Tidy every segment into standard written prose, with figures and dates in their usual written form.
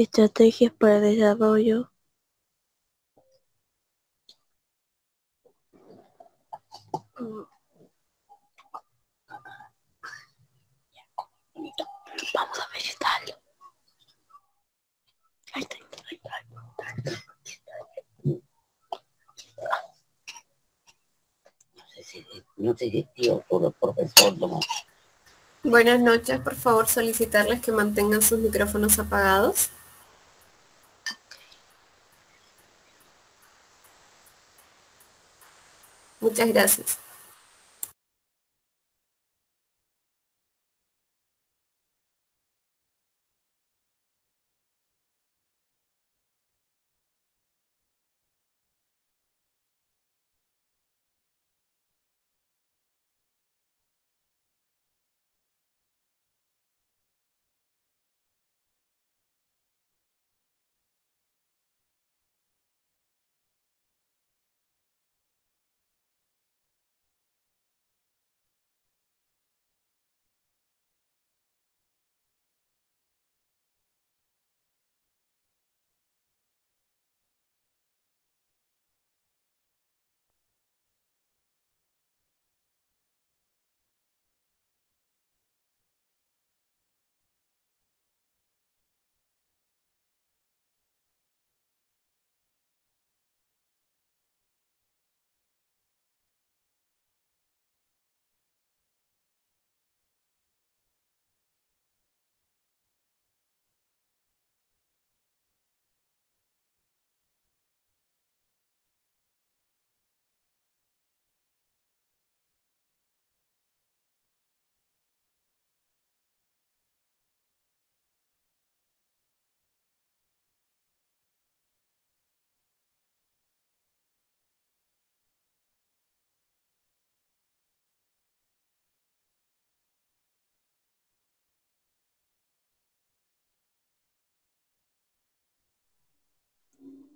Estrategias para el desarrollo. Vamos a ver si está algo. Ahí está. No sé si tío o el profesor no. Buenas noches, por favor solicitarles que mantengan sus micrófonos apagados. Muchas gracias.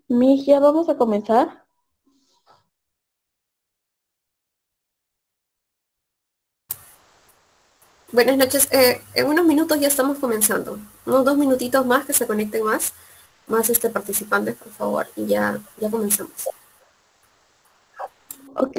Miss, ya vamos a comenzar. Buenas noches, en unos minutos ya estamos comenzando. Unos 2 minutitos más que se conecten más participantes, por favor, y ya comenzamos. Ok.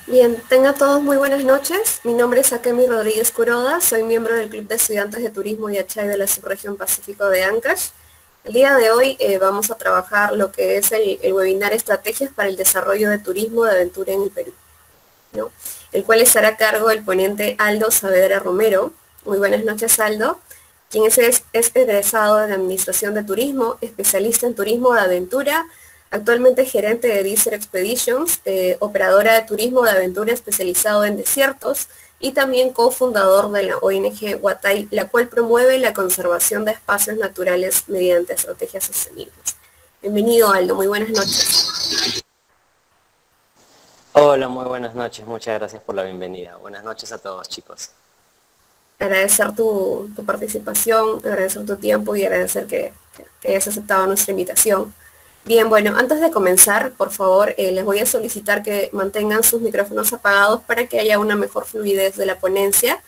Bien, tengan todos muy buenas noches. Mi nombre es Akemi Rodríguez Curoda, soy miembro del Club de Estudiantes de Turismo y Achay de la Subregión Pacífico de Ancash. El día de hoy vamos a trabajar lo que es el webinar Estrategias para el Desarrollo de Turismo de Aventura en el Perú, ¿no? El cual estará a cargo el ponente Aldo Saavedra Romero. Muy buenas noches, Aldo, quien es egresado de Administración de Turismo, especialista en turismo de aventura, actualmente gerente de Deezer Expeditions, operadora de turismo de aventura especializado en desiertos y también cofundador de la ONG Huatay, la cual promueve la conservación de espacios naturales mediante estrategias sostenibles. Bienvenido, Aldo, muy buenas noches. Hola, muy buenas noches, muchas gracias por la bienvenida. Buenas noches a todos, chicos. Agradecer tu participación, agradecer tu tiempo y agradecer que hayas aceptado nuestra invitación. Bien, bueno, antes de comenzar, por favor, les voy a solicitar que mantengan sus micrófonos apagados para que haya una mejor fluidez de la ponencia.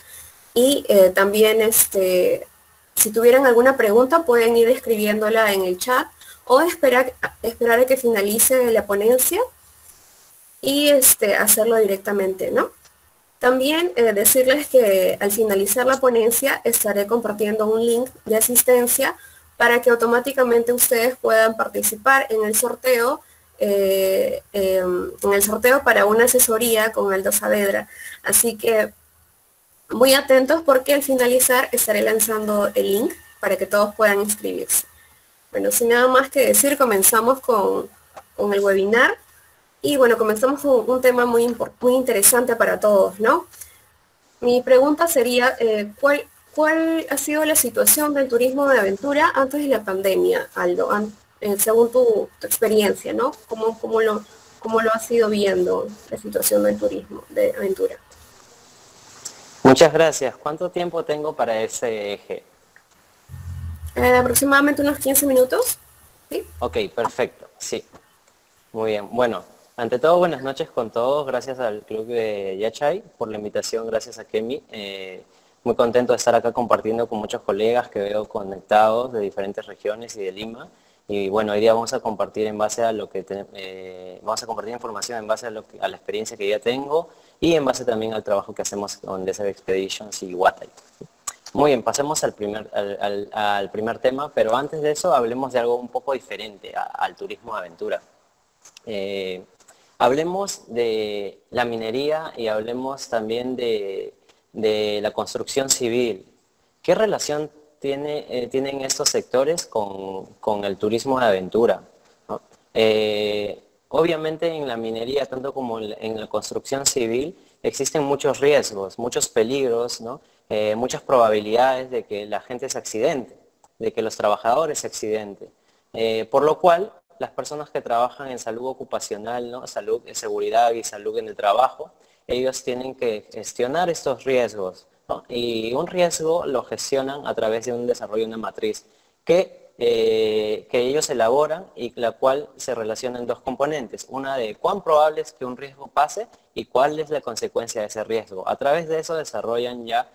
Y también, si tuvieran alguna pregunta, pueden ir escribiéndola en el chat o esperar a que finalice la ponencia y hacerlo directamente, ¿no? También decirles que al finalizar la ponencia estaré compartiendo un link de asistencia para que automáticamente ustedes puedan participar en el sorteo para una asesoría con Aldo Saavedra. Así que muy atentos porque al finalizar estaré lanzando el link para que todos puedan inscribirse. Bueno, sin nada más que decir, comenzamos con el webinar. Y bueno, comenzamos con un tema muy interesante para todos, ¿no? Mi pregunta sería, ¿cuál ha sido la situación del turismo de aventura antes de la pandemia, Aldo? Según tu experiencia, ¿no? ¿Cómo lo has ido viendo la situación del turismo de aventura? Muchas gracias. ¿Cuánto tiempo tengo para ese eje? Aproximadamente unos 15 minutos. ¿Sí? Ok, perfecto. Sí. Muy bien. Bueno, ante todo, buenas noches con todos. Gracias al Club de Yachay por la invitación. Gracias a Kemi. Muy contento de estar acá compartiendo con muchos colegas que veo conectados de diferentes regiones y de Lima. Y bueno, hoy día vamos a compartir en base a lo que vamos a compartir información en base a la experiencia que ya tengo y en base también al trabajo que hacemos con Desert Expeditions y Watai. Muy bien, pasemos al primer tema, pero antes de eso hablemos de algo un poco diferente al turismo de aventura. Hablemos de la minería y hablemos también de la construcción civil. ¿Qué relación tienen estos sectores con el turismo de aventura? ¿No? Obviamente en la minería, tanto como en la construcción civil, existen muchos riesgos, muchos peligros, ¿no? Muchas probabilidades de que la gente se accidente, de que los trabajadores se accidenten. Por lo cual, las personas que trabajan en salud ocupacional, ¿no? Salud, seguridad y salud en el trabajo, ellos tienen que gestionar estos riesgos, ¿no? Y un riesgo lo gestionan a través de un desarrollo de una matriz que ellos elaboran y la cual se relaciona en dos componentes. Una de cuán probable es que un riesgo pase y cuál es la consecuencia de ese riesgo. A través de eso desarrollan ya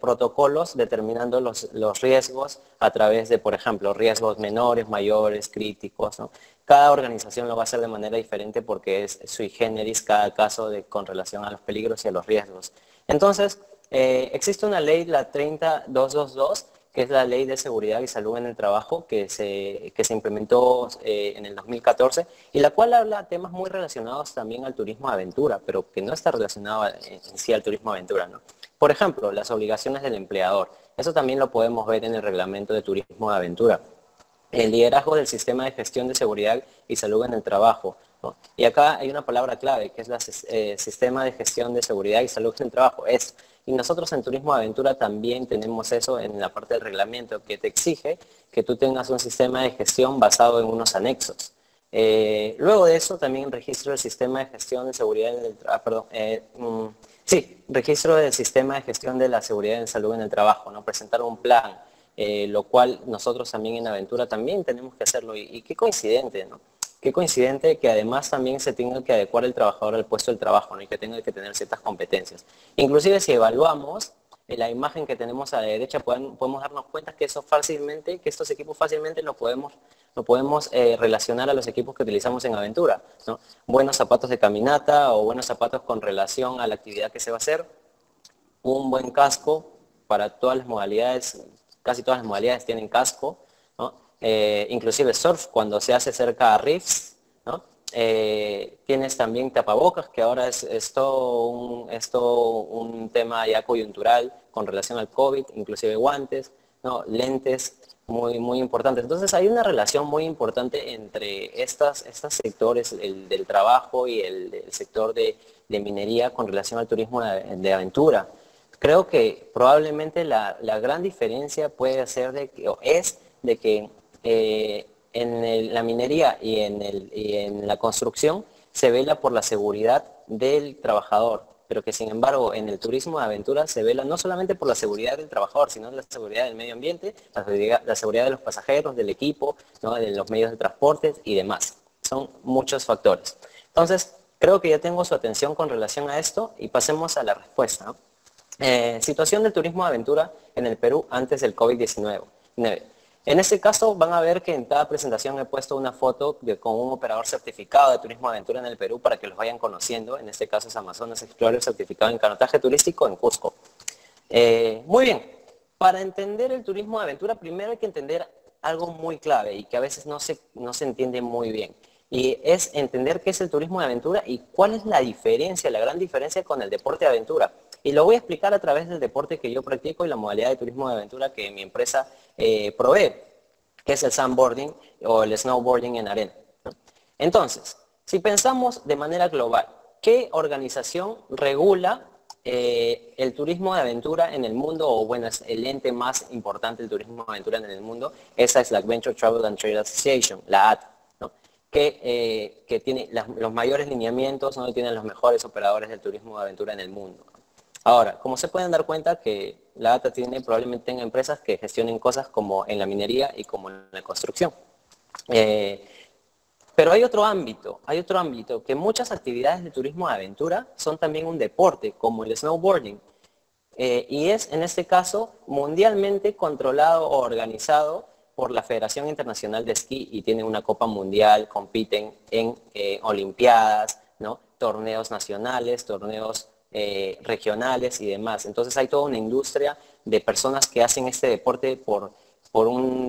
protocolos determinando los riesgos a través de, por ejemplo, riesgos menores, mayores, críticos, ¿no? Cada organización lo va a hacer de manera diferente porque es sui generis cada caso con relación a los peligros y a los riesgos. Entonces, existe una ley, la 30222, que es la Ley de Seguridad y Salud en el Trabajo, que se implementó en el 2014, y la cual habla de temas muy relacionados también al turismo de aventura, pero que no está relacionado en sí al turismo de aventura, ¿no? Por ejemplo, las obligaciones del empleador. Eso también lo podemos ver en el reglamento de turismo de aventura. El liderazgo del sistema de gestión de seguridad y salud en el trabajo, ¿no? Y acá hay una palabra clave, que es el sistema de gestión de seguridad y salud en el trabajo. Y nosotros en Turismo de Aventura también tenemos eso en la parte del reglamento, que te exige que tú tengas un sistema de gestión basado en unos anexos. Luego de eso también registro del sistema de gestión de seguridad en el trabajo, registro del sistema de gestión de la seguridad en salud en el trabajo, ¿no? Presentar un plan, lo cual nosotros también en Aventura también tenemos que hacerlo. Y qué coincidente, ¿no? Qué coincidente que además también se tenga que adecuar el trabajador al puesto del trabajo, ¿no? Y que tenga que tener ciertas competencias. Inclusive si evaluamos la imagen que tenemos a la derecha, podemos darnos cuenta que estos equipos fácilmente lo podemos relacionar a los equipos que utilizamos en Aventura, ¿no? Buenos zapatos de caminata o buenos zapatos con relación a la actividad que se va a hacer, un buen casco para todas las modalidades, casi todas las modalidades tienen casco, ¿no? Inclusive surf cuando se hace cerca a reefs, ¿no? Tienes también tapabocas, que ahora es todo un tema ya coyuntural con relación al COVID, inclusive guantes, ¿no? Lentes, muy, muy importantes. Entonces hay una relación muy importante entre estos sectores, el del trabajo y el sector de minería con relación al turismo de aventura. Creo que probablemente la gran diferencia puede ser de que en la minería y en la construcción se vela por la seguridad del trabajador, pero que sin embargo en el turismo de aventura se vela no solamente por la seguridad del trabajador, sino la seguridad del medio ambiente, la seguridad de los pasajeros, del equipo, ¿no? De los medios de transporte y demás. Son muchos factores. Entonces, creo que ya tengo su atención con relación a esto y pasemos a la respuesta, ¿no? Situación del turismo de aventura en el Perú antes del COVID-19. En este caso van a ver que en cada presentación he puesto una foto con un operador certificado de turismo aventura en el Perú para que los vayan conociendo. En este caso es Amazonas Explorer certificado en canotaje turístico en Cusco. Muy bien, para entender el turismo de aventura primero hay que entender algo muy clave y que a veces no se entiende muy bien. Y es entender qué es el turismo de aventura y cuál es la diferencia, la gran diferencia con el deporte de aventura. Y lo voy a explicar a través del deporte que yo practico y la modalidad de turismo de aventura que mi empresa provee, que es el sandboarding o el snowboarding en arena, ¿no? Entonces, si pensamos de manera global, ¿qué organización regula el turismo de aventura en el mundo? O bueno, es el ente más importante del turismo de aventura en el mundo. Esa es la Adventure Travel and Trade Association, la ATA, ¿no? Que tiene los mayores lineamientos, ¿no? Y tiene los mejores operadores del turismo de aventura en el mundo. Ahora, como se pueden dar cuenta que la ATA probablemente tenga empresas que gestionen cosas como en la minería y como en la construcción. Pero hay otro ámbito, que muchas actividades de turismo de aventura son también un deporte, como el snowboarding. Y es, en este caso, mundialmente controlado o organizado por la Federación Internacional de Esquí y tiene una Copa Mundial, compiten en olimpiadas, ¿no? Torneos nacionales, torneos regionales y demás. Entonces hay toda una industria de personas que hacen este deporte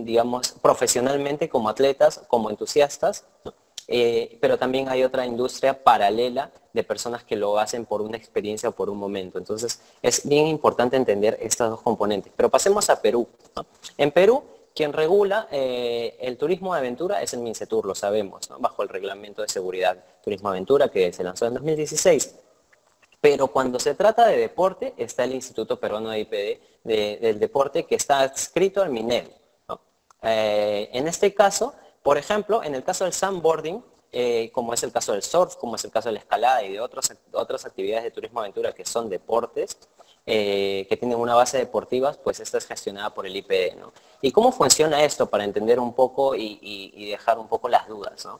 digamos, profesionalmente como atletas, como entusiastas, ¿no? Pero también hay otra industria paralela de personas que lo hacen por una experiencia o por un momento. Entonces es bien importante entender estas dos componentes. Pero pasemos a Perú, ¿no? En Perú, quien regula el turismo de aventura es el MINCETUR, lo sabemos, ¿no? Bajo el Reglamento de Seguridad Turismo Aventura que se lanzó en 2016. Pero cuando se trata de deporte, está el Instituto Peruano de IPD del Deporte que está adscrito al MINEDU, ¿no? En este caso, por ejemplo, en el caso del sandboarding, como es el caso del surf, como es el caso de la escalada y de otras actividades de turismo aventura que son deportes, que tienen una base deportiva, pues esta es gestionada por el IPD, ¿no? ¿Y cómo funciona esto para entender un poco y dejar un poco las dudas, ¿no?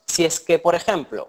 Si es que, por ejemplo,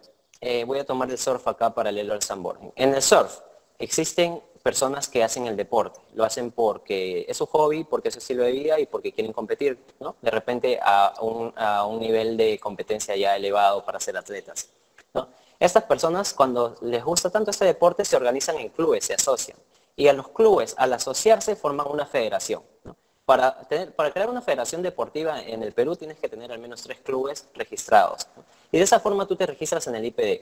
voy a tomar el surf acá paralelo al sandboarding. En el surf existen personas que hacen el deporte, lo hacen porque es su hobby, porque es su estilo de vida y porque quieren competir, ¿no? De repente a un nivel de competencia ya elevado para ser atletas, ¿no? Estas personas, cuando les gusta tanto este deporte, se organizan en clubes, se asocian. Y a los clubes, al asociarse, forman una federación, ¿no? Para crear una federación deportiva en el Perú tienes que tener al menos 3 clubes registrados, ¿no? Y de esa forma tú te registras en el IPD.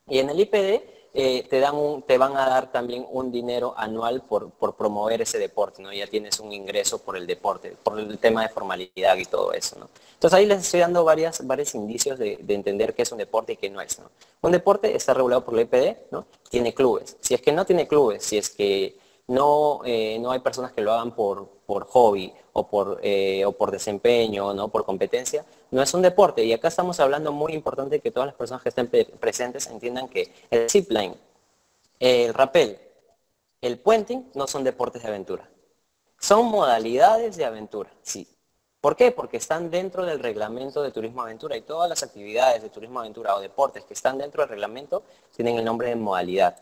Y en el IPD te van a dar también un dinero anual por promover ese deporte, ¿no? Ya tienes un ingreso por el deporte, por el tema de formalidad y todo eso, ¿no? Entonces ahí les estoy dando varios indicios de entender qué es un deporte y qué no es, ¿no? Un deporte está regulado por el IPD, ¿no? Tiene clubes. Si es que no tiene clubes, si es que no hay personas que lo hagan por hobby o por desempeño, ¿no? Por competencia, no es un deporte. Y acá estamos hablando muy importante que todas las personas que estén presentes entiendan que el zipline, el rappel, el puenting no son deportes de aventura. Son modalidades de aventura, sí. ¿Por qué? Porque están dentro del reglamento de turismo aventura y todas las actividades de turismo aventura o deportes que están dentro del reglamento tienen el nombre de modalidad.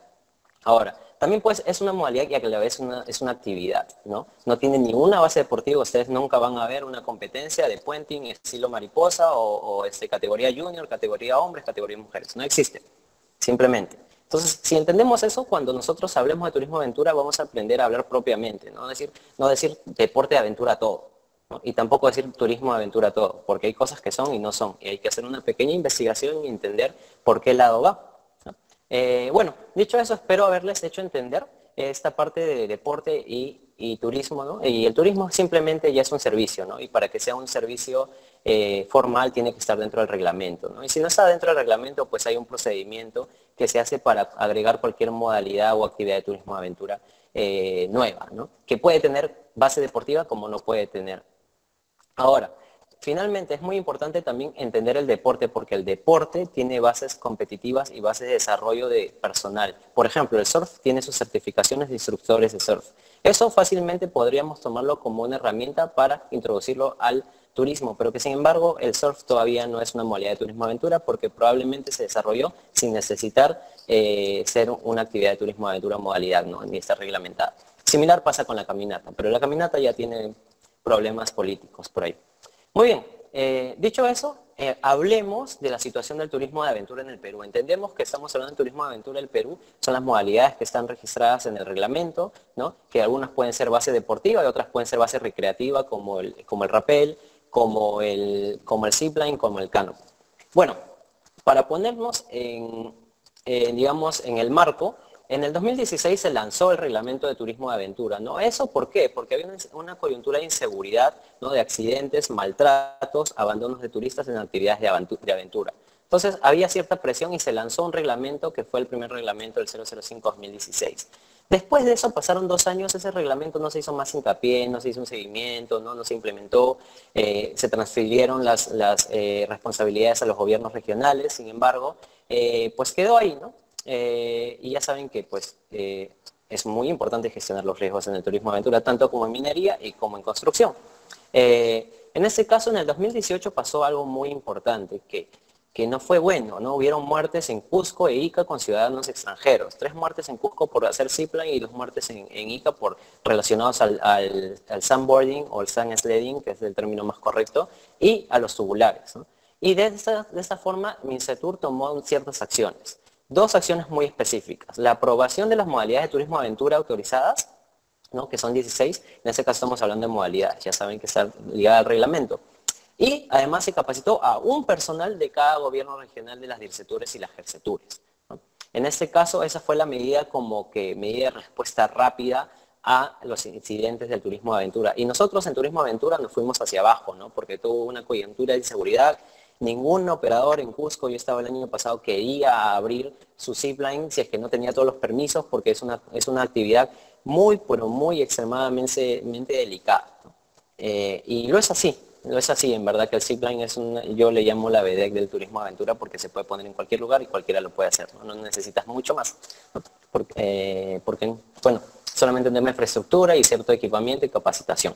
Ahora, también pues es una modalidad que a la vez es una actividad, ¿no? No tiene ninguna base deportiva, ustedes nunca van a ver una competencia de puenting estilo mariposa o categoría junior, categoría hombres, categoría mujeres, no existe, simplemente. Entonces, si entendemos eso, cuando nosotros hablemos de turismo aventura vamos a aprender a hablar propiamente, no decir deporte de aventura todo, ¿no? Y tampoco decir turismo de aventura todo, porque hay cosas que son y no son, y hay que hacer una pequeña investigación y entender por qué lado va. Bueno, dicho eso, espero haberles hecho entender esta parte de deporte y turismo, ¿no? Y el turismo simplemente ya es un servicio, ¿no? Y para que sea un servicio formal tiene que estar dentro del reglamento, ¿no? Y si no está dentro del reglamento, pues hay un procedimiento que se hace para agregar cualquier modalidad o actividad de turismo de aventura nueva, ¿no? Que puede tener base deportiva como no puede tener. Ahora, finalmente es muy importante también entender el deporte porque el deporte tiene bases competitivas y bases de desarrollo de personal. Por ejemplo, el surf tiene sus certificaciones de instructores de surf. Eso fácilmente podríamos tomarlo como una herramienta para introducirlo al turismo, pero que sin embargo el surf todavía no es una modalidad de turismo aventura porque probablemente se desarrolló sin necesitar ser una actividad de turismo aventura modalidad, ¿no? Ni estar reglamentada. Similar pasa con la caminata, pero la caminata ya tiene problemas políticos por ahí. Muy bien, dicho eso, hablemos de la situación del turismo de aventura en el Perú. Entendemos que estamos hablando del turismo de aventura en el Perú, son las modalidades que están registradas en el reglamento, ¿no? Que algunas pueden ser base deportiva y otras pueden ser base recreativa, como el rappel, como el zipline, como el canopy. Bueno, para ponernos digamos, en el marco, en el 2016 se lanzó el reglamento de turismo de aventura, ¿no? ¿Eso por qué? Porque había una coyuntura de inseguridad, ¿no? De accidentes, maltratos, abandonos de turistas en actividades de aventura. Entonces había cierta presión y se lanzó un reglamento que fue el primer reglamento del 005-2016. Después de eso pasaron 2 años, ese reglamento no se hizo más hincapié, no se hizo un seguimiento, no se implementó, se transfirieron las responsabilidades a los gobiernos regionales, sin embargo, pues quedó ahí, ¿no? Y ya saben que pues es muy importante gestionar los riesgos en el turismo de aventura, tanto como en minería y como en construcción. En este caso, en el 2018 pasó algo muy importante, que no fue bueno, ¿no? Hubieron muertes en Cusco e Ica con ciudadanos extranjeros. 3 muertes en Cusco por hacer zipline y 2 muertes en Ica relacionados al sandboarding o el sand sledding, que es el término más correcto, y a los tubulares, ¿no? Y de esta forma, Mincetur tomó ciertas acciones. 2 acciones muy específicas. La aprobación de las modalidades de turismo de aventura autorizadas, ¿no? Que son 16. En este caso estamos hablando de modalidades. Ya saben que está ligada al reglamento. Y además se capacitó a un personal de cada gobierno regional de las DIRCETURES y las GERCETURES, ¿no? En este caso, esa fue la medida medida de respuesta rápida a los incidentes del turismo de aventura. Y nosotros en turismo de aventura nos fuimos hacia abajo, ¿no? Porque tuvo una coyuntura de inseguridad. Ningún operador en Cusco, yo estaba el año pasado, quería abrir su zipline si es que no tenía todos los permisos, porque es una actividad muy, pero muy extremadamente delicada, ¿no? Y lo es así. No es así, en verdad que el zipline yo le llamo la vedette del turismo de aventura porque se puede poner en cualquier lugar y cualquiera lo puede hacer, ¿no? No necesitas mucho más, ¿no? Porque, bueno, solamente un tema de infraestructura y cierto equipamiento y capacitación.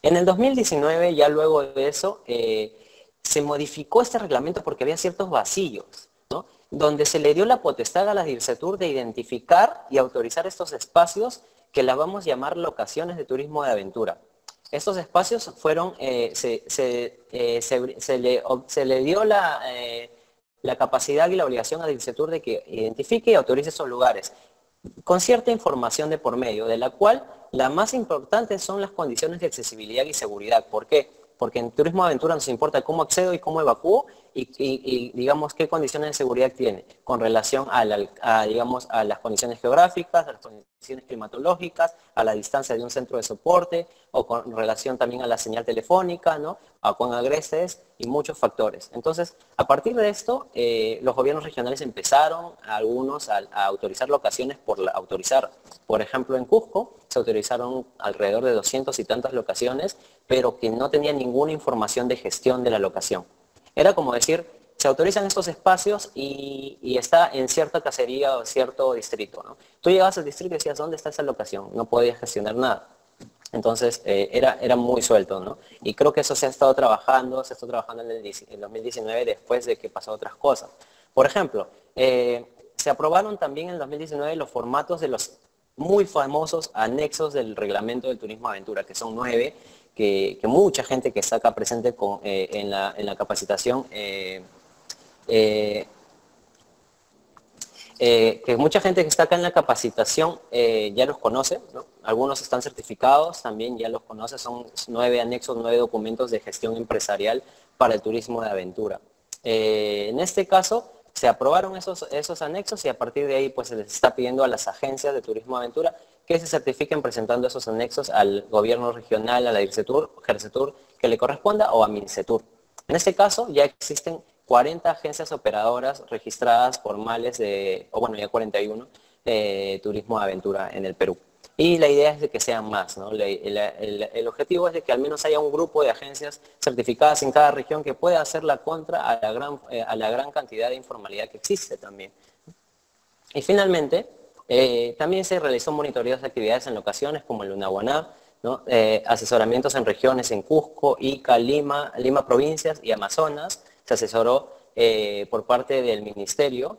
En el 2019, ya luego de eso, se modificó este reglamento porque había ciertos vacíos, ¿no? Donde se le dio la potestad a la DIRCETUR de identificar y autorizar estos espacios que las vamos a llamar locaciones de turismo de aventura. Estos espacios fueron, se le dio la capacidad y la obligación a DIRCETUR de que identifique y autorice esos lugares, con cierta información de por medio, de la cual la más importante son las condiciones de accesibilidad y seguridad. ¿Por qué? Porque en turismo de aventura nos importa cómo accedo y cómo evacúo y digamos, qué condiciones de seguridad tiene con relación digamos, a las condiciones geográficas, a las condiciones climatológicas, a la distancia de un centro de soporte o con relación también a la señal telefónica, ¿no? A con agrestes y muchos factores. Entonces, a partir de esto, los gobiernos regionales empezaron algunos a autorizar locaciones autorizar. Por ejemplo, en Cusco se autorizaron alrededor de 200 y tantas locaciones, pero que no tenían ninguna información de gestión de la locación. Era como decir, se autorizan estos espacios y está en cierta casería o cierto distrito, ¿no? Tú llegabas al distrito y decías, ¿dónde está esa locación? No podías gestionar nada. Entonces, era muy suelto, ¿no? Y creo que eso se ha estado trabajando en el 2019 después de que pasó otras cosas. Por ejemplo, se aprobaron también en el 2019 los formatos de los muy famosos anexos del reglamento del turismo aventura, que son 9, que mucha gente que está acá presente en la capacitación, que mucha gente que está acá en la capacitación ya los conoce, ¿no? Algunos están certificados, también ya los conoce, son 9 anexos, 9 documentos de gestión empresarial para el turismo de aventura. En este caso, se aprobaron esos anexos y a partir de ahí pues se les está pidiendo a las agencias de turismo de aventura que se certifiquen presentando esos anexos al gobierno regional, a la DIRCETUR, GERCETUR, que le corresponda o a MINCETUR. En este caso ya existen 40 agencias operadoras registradas formales ya 41 de turismo de aventura en el Perú. Y la idea es de que sean más, ¿no? El objetivo es de que al menos haya un grupo de agencias certificadas en cada región que pueda hacer la contra a la gran cantidad de informalidad que existe también. Y finalmente, también se realizó monitoreos de actividades en locaciones como el Lunahuaná, ¿no? Asesoramientos en regiones en Cusco, Ica, Lima provincias y Amazonas. Se asesoró por parte del Ministerio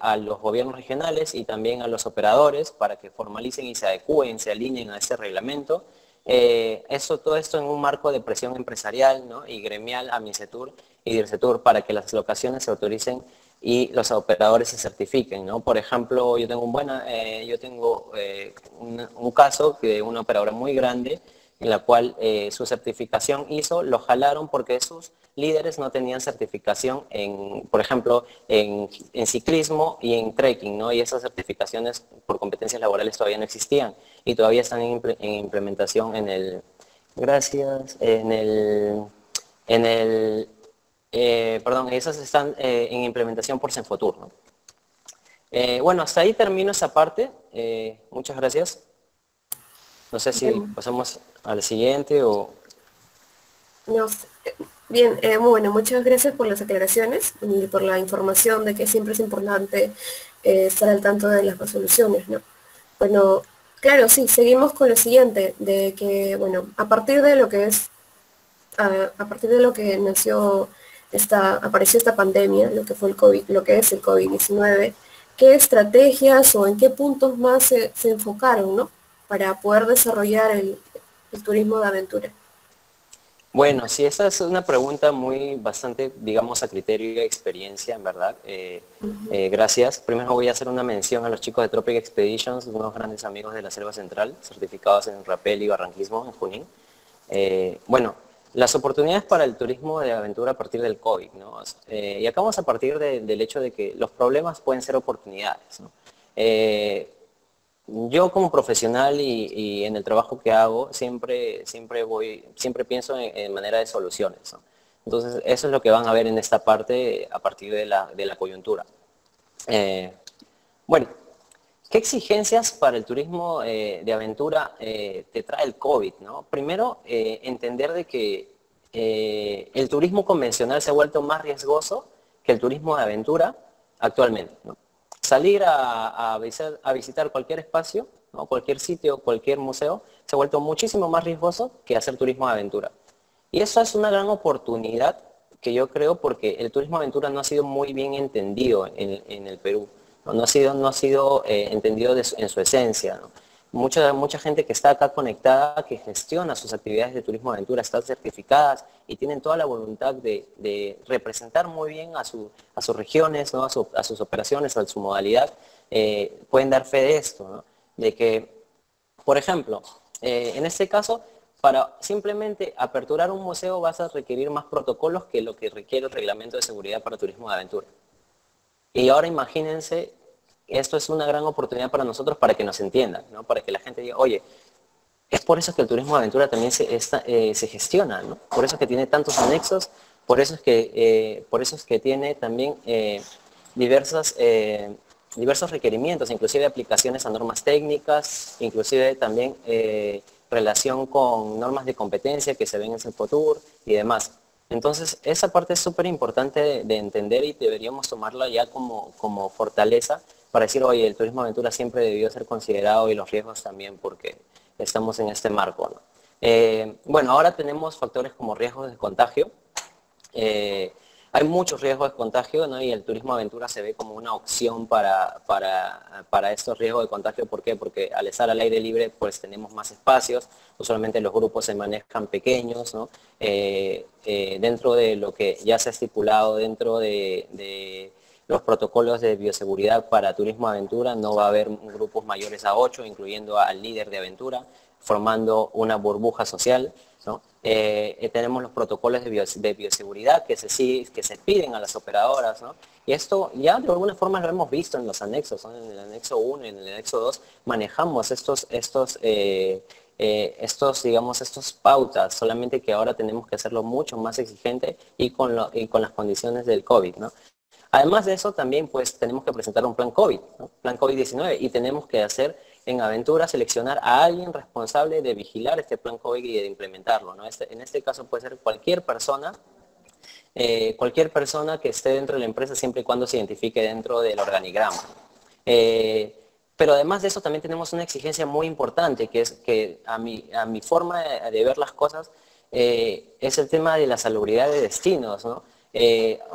a los gobiernos regionales y también a los operadores para que formalicen y se adecúen, se alineen a este reglamento. Todo esto en un marco de presión empresarial, ¿no? Y gremial a MINCETUR y DIRCETUR para que las locaciones se autoricen y los operadores se certifiquen, ¿no? Por ejemplo, yo tengo un caso de una operadora muy grande en la cual su certificación ISO lo jalaron porque sus líderes no tenían certificación por ejemplo, en ciclismo y en trekking, ¿no? Y esas certificaciones por competencias laborales todavía no existían y todavía están en implementación perdón, esas están en implementación por Senfotur, ¿no? Bueno, hasta ahí termino esa parte. Muchas gracias. No sé si pasamos al siguiente o... No sé. Bien, bueno, muchas gracias por las aclaraciones y por la información de que siempre es importante estar al tanto de las resoluciones, ¿no? Bueno, claro, sí, seguimos con lo siguiente, de que, bueno, a partir de lo que apareció esta pandemia, lo que fue el COVID, lo que es el COVID-19, ¿qué estrategias o en qué puntos más se enfocaron, ¿no? Para poder desarrollar el turismo de aventura. Bueno, sí, esa es una pregunta bastante, digamos, a criterio y experiencia, en verdad. Gracias. Primero voy a hacer una mención a los chicos de Tropic Expeditions, unos grandes amigos de la Selva Central, certificados en rappel y barranquismo en Junín. Bueno, las oportunidades para el turismo de aventura a partir del COVID, ¿no? Y acá vamos a partir del hecho de que los problemas pueden ser oportunidades, ¿no? Yo como profesional y en el trabajo que hago siempre pienso en manera de soluciones, ¿no? Entonces eso es lo que van a ver en esta parte a partir de la coyuntura. Bueno, ¿qué exigencias para el turismo de aventura te trae el COVID, ¿no? Primero, entender de que el turismo convencional se ha vuelto más riesgoso que el turismo de aventura actualmente, ¿no? Salir a visitar cualquier espacio, ¿no? Cualquier sitio, cualquier museo, se ha vuelto muchísimo más riesgoso que hacer turismo de aventura. Y eso es una gran oportunidad que yo creo porque el turismo de aventura no ha sido muy bien entendido en el Perú, ¿no? No ha sido entendido en su esencia, ¿no? Mucha gente que está acá conectada, que gestiona sus actividades de turismo de aventura, están certificadas y tienen toda la voluntad de representar muy bien a sus regiones, ¿no? a sus operaciones, a su modalidad, pueden dar fe de esto, ¿no? De que, por ejemplo, en este caso, para simplemente aperturar un museo vas a requerir más protocolos que lo que requiere el reglamento de seguridad para turismo de aventura. Y ahora imagínense, esto es una gran oportunidad para nosotros para que nos entiendan, ¿no? Para que la gente diga, oye, es por eso que el turismo de aventura también se gestiona, ¿no? Por eso es que tiene tantos anexos, por eso es que tiene también diversos requerimientos, inclusive aplicaciones a normas técnicas, inclusive también relación con normas de competencia que se ven en Senfotur y demás. Entonces, esa parte es súper importante de entender y deberíamos tomarla ya como fortaleza para decir, oye, el turismo de aventura siempre debió ser considerado y los riesgos también porque estamos en este marco, ¿no? Bueno, ahora tenemos factores como riesgos de contagio. Hay muchos riesgos de contagio, ¿no? Y el turismo de aventura se ve como una opción para estos riesgos de contagio. ¿Por qué? Porque al estar al aire libre, pues tenemos más espacios. Usualmente los grupos se manejan pequeños, ¿no? Dentro de lo que ya se ha estipulado dentro de los protocolos de bioseguridad para turismo de aventura, no va a haber grupos mayores a 8, incluyendo al líder de aventura, formando una burbuja social, ¿no? Tenemos los protocolos de bioseguridad que se piden a las operadoras, ¿no? Y esto ya de alguna forma lo hemos visto en los anexos, ¿no? En el anexo 1 y en el anexo 2 manejamos estos pautas, solamente que ahora tenemos que hacerlo mucho más exigente y con las condiciones del COVID, ¿no? Además de eso, también pues tenemos que presentar un plan COVID, ¿no? Plan COVID-19, y tenemos que hacer en aventura seleccionar a alguien responsable de vigilar este plan COVID y de implementarlo, ¿no? En este caso puede ser cualquier persona que esté dentro de la empresa siempre y cuando se identifique dentro del organigrama. Pero además de eso también tenemos una exigencia muy importante, que es que a mi forma de ver las cosas es el tema de la salubridad de destinos, ¿no?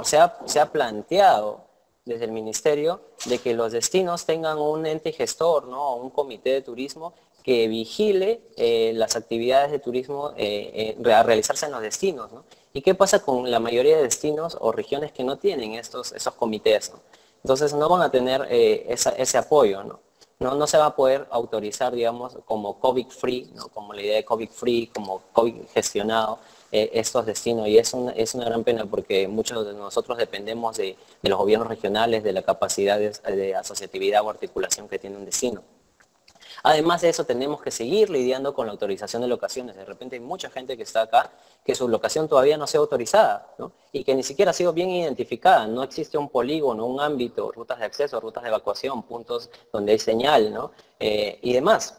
Se ha planteado desde el ministerio de que los destinos tengan un ente gestor, ¿no? Un comité de turismo que vigile las actividades de turismo a realizarse en los destinos, ¿no? ¿Y qué pasa con la mayoría de destinos o regiones que no tienen esos comités, ¿no? Entonces no van a tener ese apoyo, ¿no? No se va a poder autorizar, digamos, como COVID-free, ¿no? Como la idea de COVID-free, como COVID gestionado, estos destinos. Y es una gran pena porque muchos de nosotros dependemos de los gobiernos regionales, de la capacidad de asociatividad o articulación que tiene un destino. Además de eso, tenemos que seguir lidiando con la autorización de locaciones. De repente hay mucha gente que está acá que su locación todavía no sea autorizada, ¿no? Y que ni siquiera ha sido bien identificada. No existe un polígono, un ámbito, rutas de acceso, rutas de evacuación, puntos donde hay señal, ¿no? Y demás.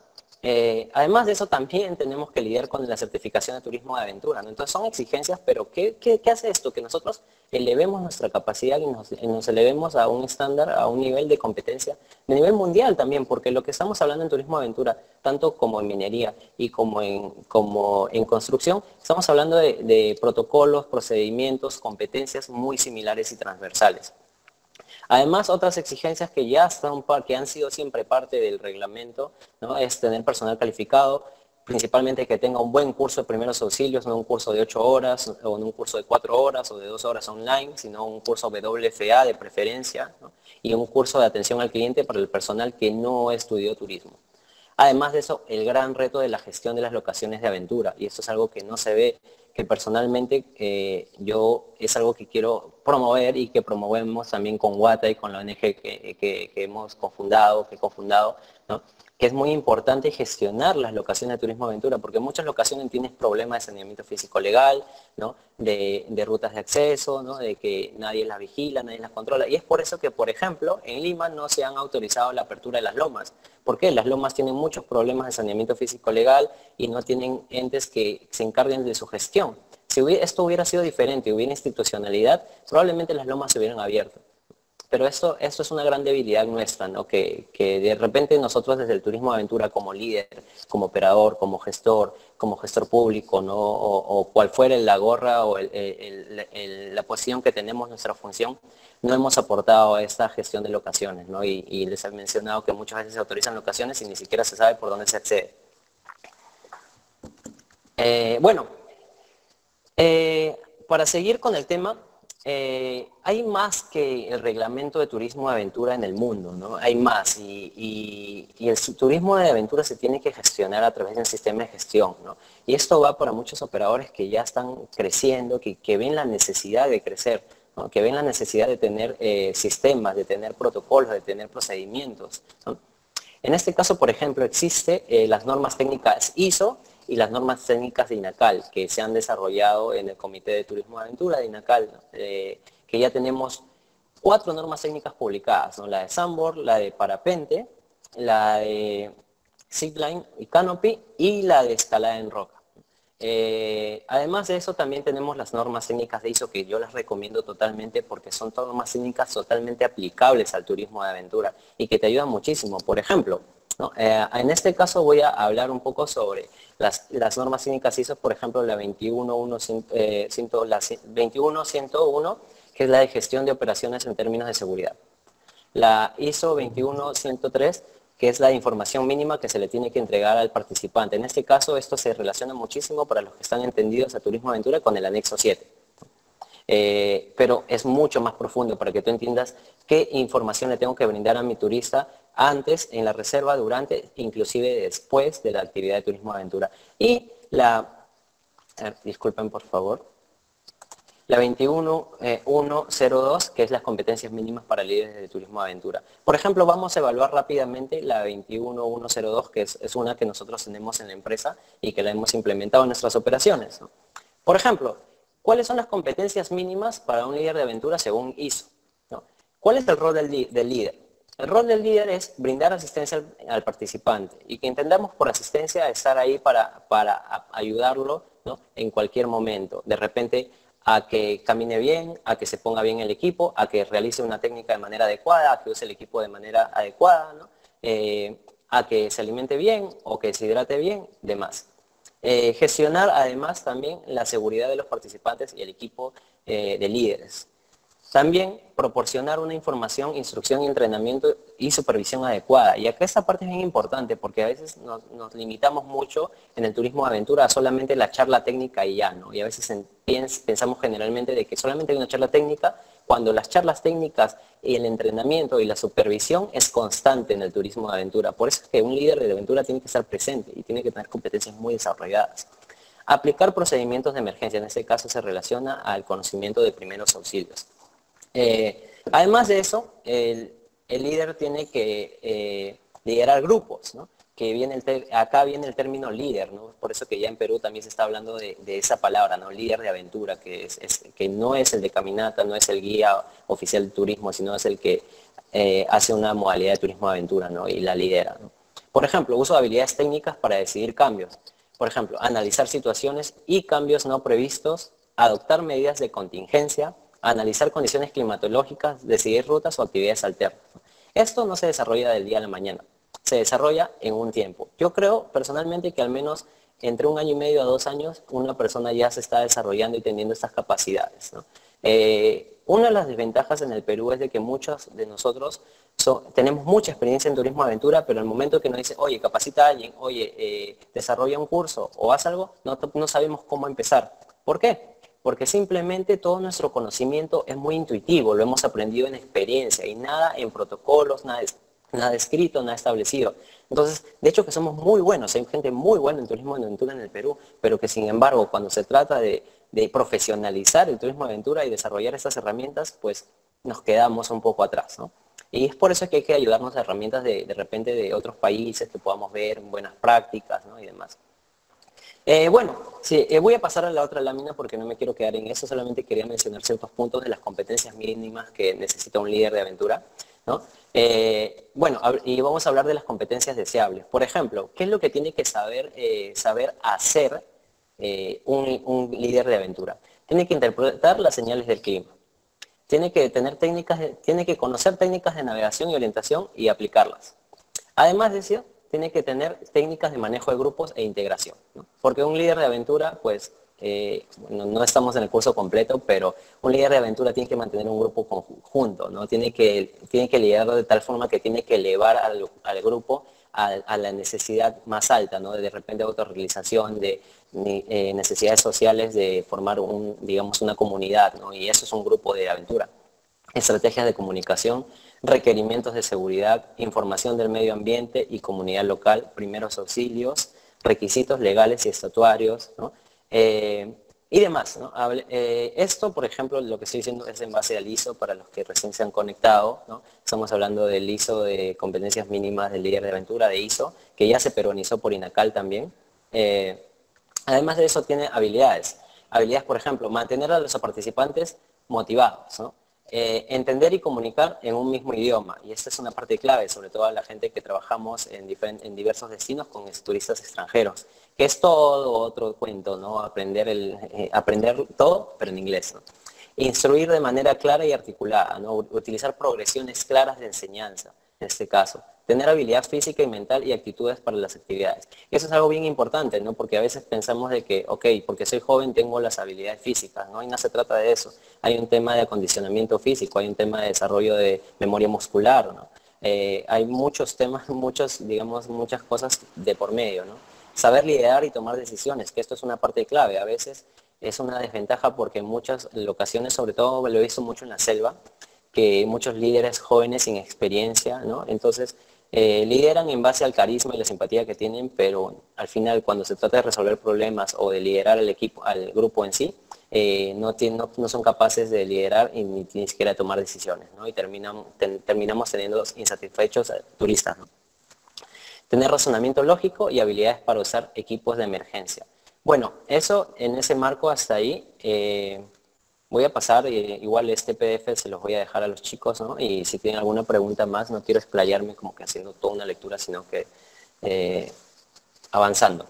Además de eso, también tenemos que lidiar con la certificación de turismo de aventura, ¿no? Entonces son exigencias, pero ¿qué hace esto? Que nosotros elevemos nuestra capacidad y nos elevemos a un estándar, a un nivel de competencia, de nivel mundial también, porque lo que estamos hablando en turismo de aventura, tanto como en minería y como en construcción, estamos hablando de protocolos, procedimientos, competencias muy similares y transversales. Además, otras exigencias que que han sido siempre parte del reglamento, ¿no? Es tener personal calificado, principalmente que tenga un buen curso de primeros auxilios, no un curso de 8 horas, o no un curso de 4 horas o de 2 horas online, sino un curso WFA de preferencia, ¿no? Y un curso de atención al cliente para el personal que no estudió turismo. Además de eso, el gran reto de la gestión de las locaciones de aventura, y esto es algo que no se ve, que personalmente yo es algo que quiero promover y que promovemos también con WATA y con la ONG que hemos cofundado, ¿no? Que es muy importante gestionar las locaciones de turismo aventura, porque en muchas locaciones tienes problemas de saneamiento físico legal, ¿no? De rutas de acceso, ¿no? De que nadie las vigila, nadie las controla. Y es por eso que, por ejemplo, en Lima no se han autorizado la apertura de las lomas. ¿Por qué? Las lomas tienen muchos problemas de saneamiento físico legal y no tienen entes que se encarguen de su gestión. Si esto hubiera sido diferente, hubiera institucionalidad, probablemente las lomas se hubieran abierto. Pero esto es una gran debilidad nuestra, ¿no? Que de repente nosotros desde el turismo de aventura como líder, como operador, como gestor público, ¿no? O cual fuera la gorra o la posición que tenemos, nuestra función, no hemos aportado a esta gestión de locaciones, ¿no? Y les he mencionado que muchas veces se autorizan locaciones y ni siquiera se sabe por dónde se accede. Para seguir con el tema, hay más que el reglamento de turismo de aventura en el mundo, ¿no? Hay más y el turismo de aventura se tiene que gestionar a través de un sistema de gestión, ¿no? Y esto va para muchos operadores que ya están creciendo, que ven la necesidad de crecer, ¿no? Que ven la necesidad de tener sistemas, de tener protocolos, de tener procedimientos, ¿no? En este caso, por ejemplo, existe las normas técnicas ISO y las normas técnicas de INACAL, que se han desarrollado en el Comité de Turismo de Aventura de INACAL, ¿no? Que ya tenemos 4 normas técnicas publicadas, ¿no? La de Sandboard, la de Parapente, la de Zipline y Canopy y la de Escalada en Roca. Además de eso, también tenemos las normas técnicas de ISO que yo las recomiendo totalmente porque son normas técnicas totalmente aplicables al turismo de aventura y que te ayudan muchísimo. Por ejemplo, ¿no? En este caso voy a hablar un poco sobre las normas técnicas ISO, por ejemplo, la 21101, que es la de gestión de operaciones en términos de seguridad. La ISO 21103, que es la información mínima que se le tiene que entregar al participante. En este caso, esto se relaciona muchísimo para los que están entendidos a turismo aventura con el anexo 7. Pero es mucho más profundo para que tú entiendas qué información le tengo que brindar a mi turista antes, en la reserva, durante, inclusive después de la actividad de turismo aventura. Y disculpen por favor, la 21102, que es las competencias mínimas para líderes de turismo aventura. Por ejemplo, vamos a evaluar rápidamente la 21102, que es una que nosotros tenemos en la empresa y que la hemos implementado en nuestras operaciones, ¿no? Por ejemplo, ¿cuáles son las competencias mínimas para un líder de aventura según ISO, ¿no? ¿Cuál es el rol del líder? El rol del líder es brindar asistencia al participante y que entendamos por asistencia estar ahí para ayudarlo, ¿no? En cualquier momento. De repente, a que camine bien, a que se ponga bien el equipo, a que realice una técnica de manera adecuada, a que use el equipo de manera adecuada, ¿no? A que se alimente bien o que se hidrate bien, demás. Gestionar además también la seguridad de los participantes y el equipo de líderes. También proporcionar una información, instrucción, entrenamiento y supervisión adecuada. Y acá esta parte es bien importante porque a veces nos limitamos mucho en el turismo de aventura a solamente la charla técnica y ya, ¿no? Y a veces pensamos generalmente de que solamente hay una charla técnica cuando las charlas técnicas y el entrenamiento y la supervisión es constante en el turismo de aventura. Por eso es que un líder de aventura tiene que estar presente y tiene que tener competencias muy desarrolladas. Aplicar procedimientos de emergencia, en este caso se relaciona al conocimiento de primeros auxilios. Además de eso, el líder tiene que liderar grupos, ¿no? Acá viene el término líder, ¿no? Por eso que ya en Perú también se está hablando de esa palabra, ¿no? Líder de aventura, que no es el de caminata, no es el guía oficial de turismo, sino es el que hace una modalidad de turismo de aventura, ¿no? Y la lidera, ¿no? Por ejemplo, uso de habilidades técnicas para decidir cambios. Por ejemplo, analizar situaciones y cambios no previstos, adoptar medidas de contingencia, analizar condiciones climatológicas, decidir rutas o actividades alternas. Esto no se desarrolla del día a la mañana, se desarrolla en un tiempo. Yo creo personalmente que al menos entre 1 año y medio a 2 años una persona ya se está desarrollando y teniendo estas capacidades, ¿no? Una de las desventajas en el Perú es de que muchos de nosotros tenemos mucha experiencia en turismo de aventura, pero al momento que nos dice, oye, capacita a alguien, oye, desarrolla un curso o haz algo, no sabemos cómo empezar. ¿Por qué? Porque simplemente todo nuestro conocimiento es muy intuitivo, lo hemos aprendido en experiencia y nada en protocolos, nada escrito, nada establecido. Entonces, de hecho que somos muy buenos, hay gente muy buena en turismo de aventura en el Perú, pero que sin embargo cuando se trata de profesionalizar el turismo de aventura y desarrollar estas herramientas, pues nos quedamos un poco atrás, ¿no? Y es por eso que hay que ayudarnos a herramientas de repente de otros países que podamos ver buenas prácticas, ¿no? Y demás. Bueno, sí, voy a pasar a la otra lámina porque no me quiero quedar en eso, solamente quería mencionar ciertos puntos de las competencias mínimas que necesita un líder de aventura, ¿no? Bueno, y vamos a hablar de las competencias deseables. Por ejemplo, ¿qué es lo que tiene que saber hacer un líder de aventura? Tiene que interpretar las señales del clima. Tiene que conocer técnicas de navegación y orientación y aplicarlas. Además de eso, tiene que tener técnicas de manejo de grupos e integración, ¿no? Porque un líder de aventura, pues, no estamos en el curso completo, pero un líder de aventura tiene que mantener un grupo conjunto, ¿no? Tiene que liderarlo de tal forma que tiene que elevar al grupo a la necesidad más alta, ¿no? De repente autorrealización, de necesidades sociales, de formar digamos, una comunidad, ¿no? Y eso es un grupo de aventura. Estrategias de comunicación, requerimientos de seguridad, información del medio ambiente y comunidad local, primeros auxilios, requisitos legales y estatuarios, ¿no? Y demás, ¿no? Esto, por ejemplo, lo que estoy diciendo es en base al ISO para los que recién se han conectado, ¿no? Estamos hablando del ISO de competencias mínimas del líder de aventura, de ISO, que ya se peronizó por INACAL también. Además de eso tiene habilidades. Habilidades, por ejemplo, mantener a los participantes motivados, ¿no? Entender y comunicar en un mismo idioma, y esta es una parte clave, sobre todo a la gente que trabajamos en diversos destinos con turistas extranjeros, que es todo otro cuento, ¿no? Aprender todo, pero en inglés, ¿no? Instruir de manera clara y articulada, ¿no? Utilizar progresiones claras de enseñanza, en este caso. Tener habilidad física y mental y actitudes para las actividades. Y eso es algo bien importante, ¿no? Porque a veces pensamos de que, ok, porque soy joven tengo las habilidades físicas, ¿no? Y no se trata de eso. Hay un tema de acondicionamiento físico, hay un tema de desarrollo de memoria muscular, ¿no? Hay muchos temas, digamos, muchas cosas de por medio, ¿no? Saber liderar y tomar decisiones, que esto es una parte clave. A veces es una desventaja porque en muchas ocasiones, sobre todo lo he visto mucho en la selva, que muchos líderes jóvenes sin experiencia, ¿no? Entonces, lideran en base al carisma y la simpatía que tienen, pero al final cuando se trata de resolver problemas o de liderar al equipo, al grupo en sí, no son capaces de liderar y ni siquiera de tomar decisiones, ¿no? Y terminamos teniendo insatisfechos turistas, ¿no? Tener razonamiento lógico y habilidades para usar equipos de emergencia. Bueno, eso en ese marco hasta ahí. Voy a pasar, igual este PDF se los voy a dejar a los chicos, ¿no? Y si tienen alguna pregunta más, no quiero explayarme como que haciendo toda una lectura, sino que avanzando.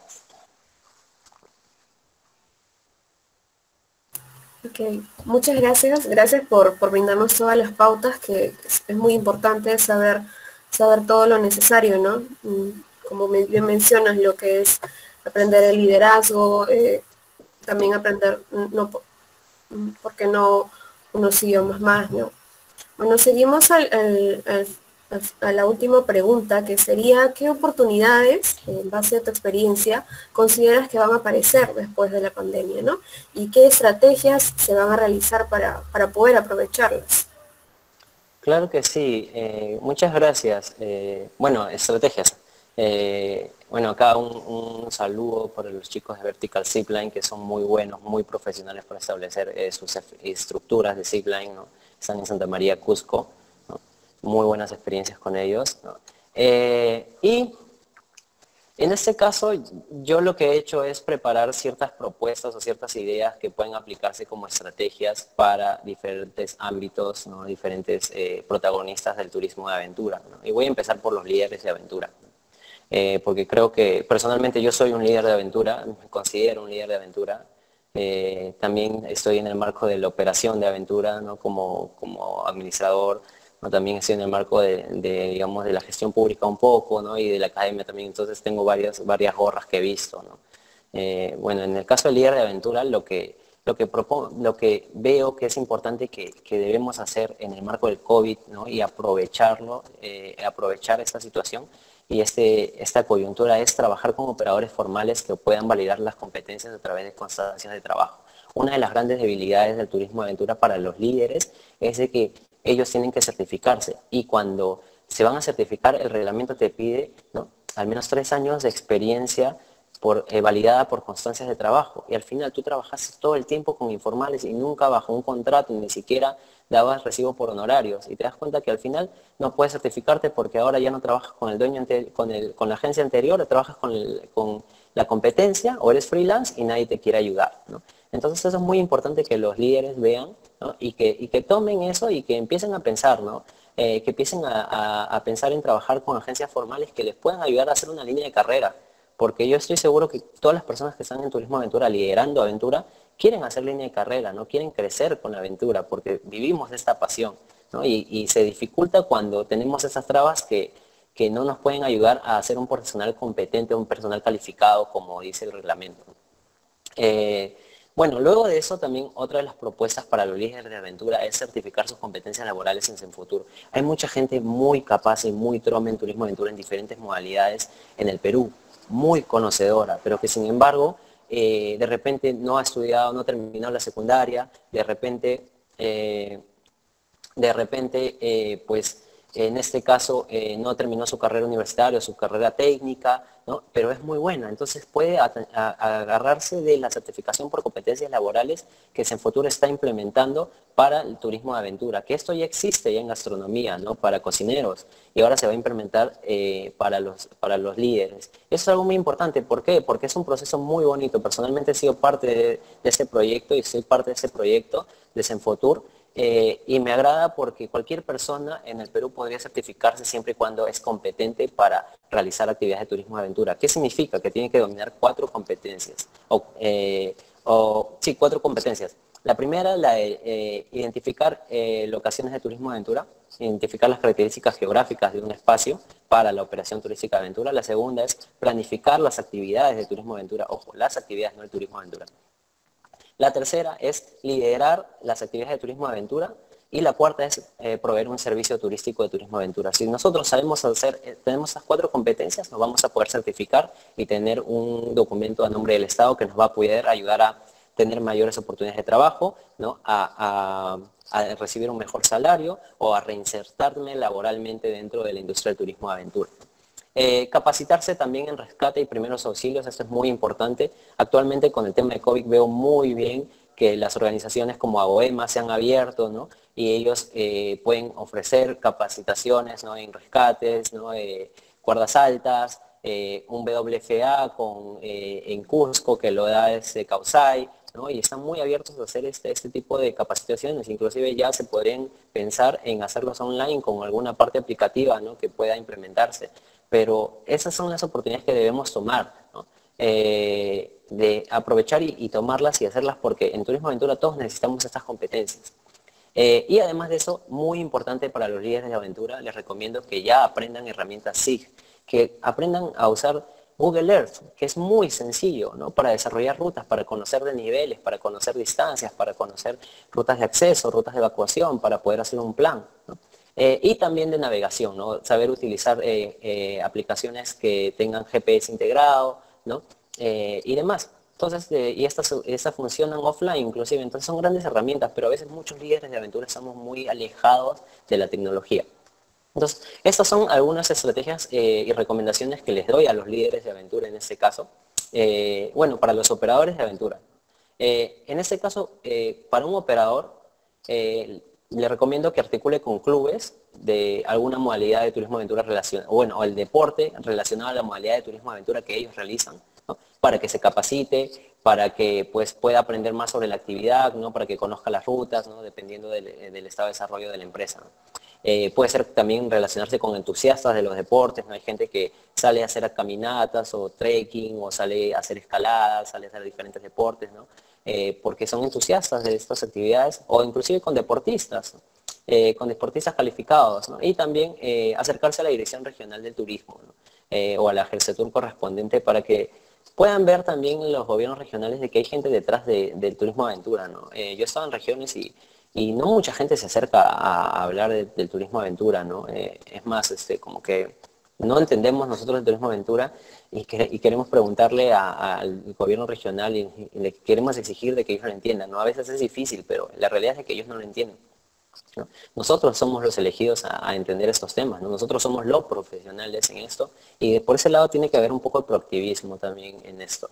Ok, muchas gracias. Gracias por brindarnos todas las pautas, que es muy importante saber todo lo necesario, ¿no? Como bien mencionas, lo que es aprender el liderazgo, también aprender, ¿por qué no unos idiomas más, ¿no? Bueno, seguimos a la última pregunta, que sería, ¿qué oportunidades, en base a tu experiencia, consideras que van a aparecer después de la pandemia, ¿no? ¿Y qué estrategias se van a realizar para poder aprovecharlas? Claro que sí, muchas gracias. Bueno, estrategias. Bueno, acá un saludo para los chicos de Vertical Zipline, que son muy buenos, muy profesionales para establecer sus estructuras de zipline, ¿no? Están en Santa María, Cusco, ¿no? Muy buenas experiencias con ellos, ¿no? Y en este caso, yo lo que he hecho es preparar ciertas propuestas o ciertas ideas que pueden aplicarse como estrategias para diferentes ámbitos, ¿no? Diferentes protagonistas del turismo de aventura, ¿no? Y voy a empezar por los líderes de aventura, ¿no? Porque creo que personalmente yo soy un líder de aventura, me considero un líder de aventura. También estoy en el marco de la operación de aventura, ¿no? Como administrador, ¿no? También estoy en el marco digamos, de la gestión pública un poco, ¿no? Y de la academia también, entonces tengo varias gorras que he visto, ¿no? Bueno, en el caso del líder de aventura, lo que veo que es importante que debemos hacer en el marco del COVID, ¿no? Y aprovecharlo, aprovechar esta situación y esta coyuntura es trabajar con operadores formales que puedan validar las competencias a través de constataciones de trabajo. Una de las grandes debilidades del turismo de aventura para los líderes es de que ellos tienen que certificarse y cuando se van a certificar el reglamento te pide, ¿no? Al menos 3 años de experiencia validada por constancias de trabajo y al final tú trabajaste todo el tiempo con informales y nunca bajo un contrato, ni siquiera dabas recibo por honorarios y te das cuenta que al final no puedes certificarte porque ahora ya no trabajas con el dueño, con la agencia anterior, trabajas con la competencia o eres freelance y nadie te quiere ayudar, ¿no? Entonces eso es muy importante que los líderes vean, ¿no? y que tomen eso y que empiecen a pensar, ¿no? Que empiecen a pensar en trabajar con agencias formales que les puedan ayudar a hacer una línea de carrera. Porque yo estoy seguro que todas las personas que están en turismo aventura, liderando aventura, quieren hacer línea de carrera, no quieren crecer con la aventura, porque vivimos esta pasión, ¿no? Y se dificulta cuando tenemos esas trabas que no nos pueden ayudar a ser un personal competente, un personal calificado, como dice el reglamento. Bueno, luego de eso también otra de las propuestas para los líderes de aventura es certificar sus competencias laborales en Senfuturo. Hay mucha gente muy capaz y muy trome en turismo aventura en diferentes modalidades en el Perú, muy conocedora, pero que sin embargo de repente no ha estudiado, no ha terminado la secundaria, pues en este caso no terminó su carrera universitaria o su carrera técnica, ¿no? Pero es muy buena, entonces puede agarrarse de la certificación por competencias laborales que Senfuturo está implementando para el turismo de aventura, que esto ya existe ya en gastronomía, ¿no? Para cocineros, y ahora se va a implementar para los líderes. Eso es algo muy importante, ¿por qué? Porque es un proceso muy bonito. Personalmente he sido parte de este proyecto y soy parte de ese proyecto de Senfuturo. Y me agrada porque cualquier persona en el Perú podría certificarse siempre y cuando es competente para realizar actividades de turismo de aventura. ¿Qué significa? Que tiene que dominar 4 competencias. Sí, 4 competencias. La primera, la de identificar locaciones de turismo de aventura, identificar las características geográficas de un espacio para la operación turística de aventura. La segunda es planificar las actividades de turismo de aventura. Ojo, las actividades, no el turismo de aventura. La tercera es liderar las actividades de turismo de aventura y la cuarta es proveer un servicio turístico de turismo de aventura. Si nosotros sabemos tenemos esas 4 competencias, nos vamos a poder certificar y tener un documento a nombre del Estado que nos va a poder ayudar a tener mayores oportunidades de trabajo, ¿no? a recibir un mejor salario o a reinsertarme laboralmente dentro de la industria del turismo de aventura. Capacitarse también en rescate y primeros auxilios, esto es muy importante. Actualmente con el tema de COVID veo muy bien que las organizaciones como AOEMA se han abierto, ¿no? Y ellos pueden ofrecer capacitaciones, ¿no? En rescates, ¿no? Cuerdas altas, un WFA en Cusco que lo da Causay, ¿no? Y están muy abiertos a hacer este tipo de capacitaciones, inclusive ya se podrían pensar en hacerlos online con alguna parte aplicativa, ¿no? Que pueda implementarse. Pero esas son las oportunidades que debemos tomar, ¿no? De aprovechar y tomarlas y hacerlas porque en Turismo Aventura todos necesitamos estas competencias. Y además de eso, muy importante para los líderes de aventura, les recomiendo que ya aprendan herramientas SIG, que aprendan a usar Google Earth, que es muy sencillo, ¿no? Para desarrollar rutas, para conocer desniveles, para conocer distancias, para conocer rutas de acceso, rutas de evacuación, para poder hacer un plan, ¿no? Y también de navegación, ¿no? Saber utilizar aplicaciones que tengan GPS integrado, ¿no? Y demás. Entonces, y estas funcionan offline inclusive, entonces son grandes herramientas, pero a veces muchos líderes de aventura estamos muy alejados de la tecnología. Entonces, estas son algunas estrategias y recomendaciones que les doy a los líderes de aventura en este caso. Bueno, para los operadores de aventura. En este caso, para un operador, le recomiendo que articule con clubes de alguna modalidad de turismo aventura relacionada, bueno, o el deporte relacionado a la modalidad de turismo aventura que ellos realizan, ¿no? Para que se capacite, para que pues, pueda aprender más sobre la actividad, ¿no? Para que conozca las rutas, ¿no? Dependiendo del estado de desarrollo de la empresa, ¿no? Puede ser también relacionarse con entusiastas de los deportes, ¿no? Hay gente que sale a hacer caminatas o trekking o sale a hacer escaladas, sale a hacer diferentes deportes, ¿no? Porque son entusiastas de estas actividades o inclusive con deportistas, ¿no? Con deportistas calificados, ¿no? Y también acercarse a la Dirección Regional del Turismo, ¿no? O a la Gersetur correspondiente para que puedan ver también los gobiernos regionales de que hay gente detrás del turismo aventura, ¿no? Yo he estado en regiones y no mucha gente se acerca a hablar del turismo aventura, ¿no? Es más, como que no entendemos nosotros el turismo aventura y queremos preguntarle al gobierno regional y le queremos exigir de que ellos lo entiendan, ¿no? A veces es difícil, pero la realidad es que ellos no lo entienden, ¿no? Nosotros somos los elegidos a entender estos temas, ¿no? Nosotros somos los profesionales en esto y por ese lado tiene que haber un poco de proactivismo también en esto.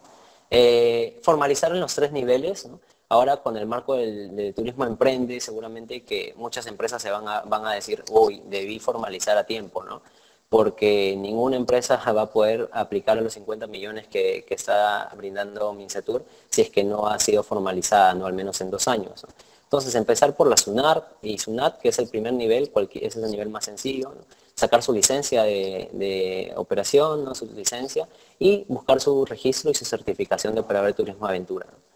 Formalizar en los 3 niveles, ¿no? Ahora con el marco del turismo emprende, seguramente que muchas empresas van a decir, uy, debí formalizar a tiempo, ¿no? Porque ninguna empresa va a poder aplicar a los 50 millones que está brindando Mincetur si es que no ha sido formalizada, ¿no? Al menos en 2 años, ¿no? Entonces empezar por la SUNAR y SUNAT, que es el primer nivel, ese es el nivel más sencillo, ¿no? Sacar su licencia de operación, ¿no? Su licencia, y buscar su registro y su certificación de operador de turismo aventura, ¿no?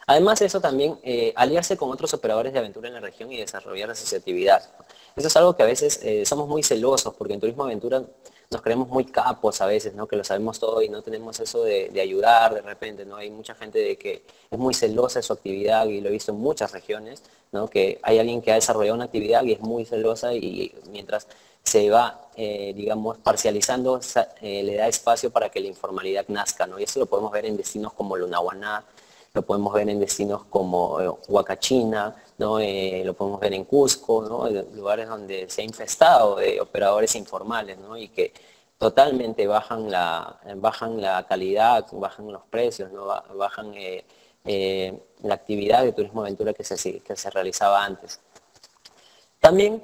Además de eso también, aliarse con otros operadores de aventura en la región y desarrollar asociatividad, ¿no? Eso es algo que a veces somos muy celosos, porque en turismo aventura nos creemos muy capos a veces, ¿no? Que lo sabemos todo y no tenemos eso de ayudar de repente, ¿no? Hay mucha gente de que es muy celosa de su actividad y lo he visto en muchas regiones, ¿no? Que hay alguien que ha desarrollado una actividad y es muy celosa y mientras se va, digamos, parcializando, le da espacio para que la informalidad nazca, ¿no? Y eso lo podemos ver en destinos como Lunahuaná, lo podemos ver en destinos como Huacachina, ¿no? Lo podemos ver en Cusco, ¿no? Lugares donde se ha infestado de operadores informales, ¿no? Y que totalmente bajan la calidad, bajan los precios, ¿no? Bajan la actividad de turismo aventura que se realizaba antes. También,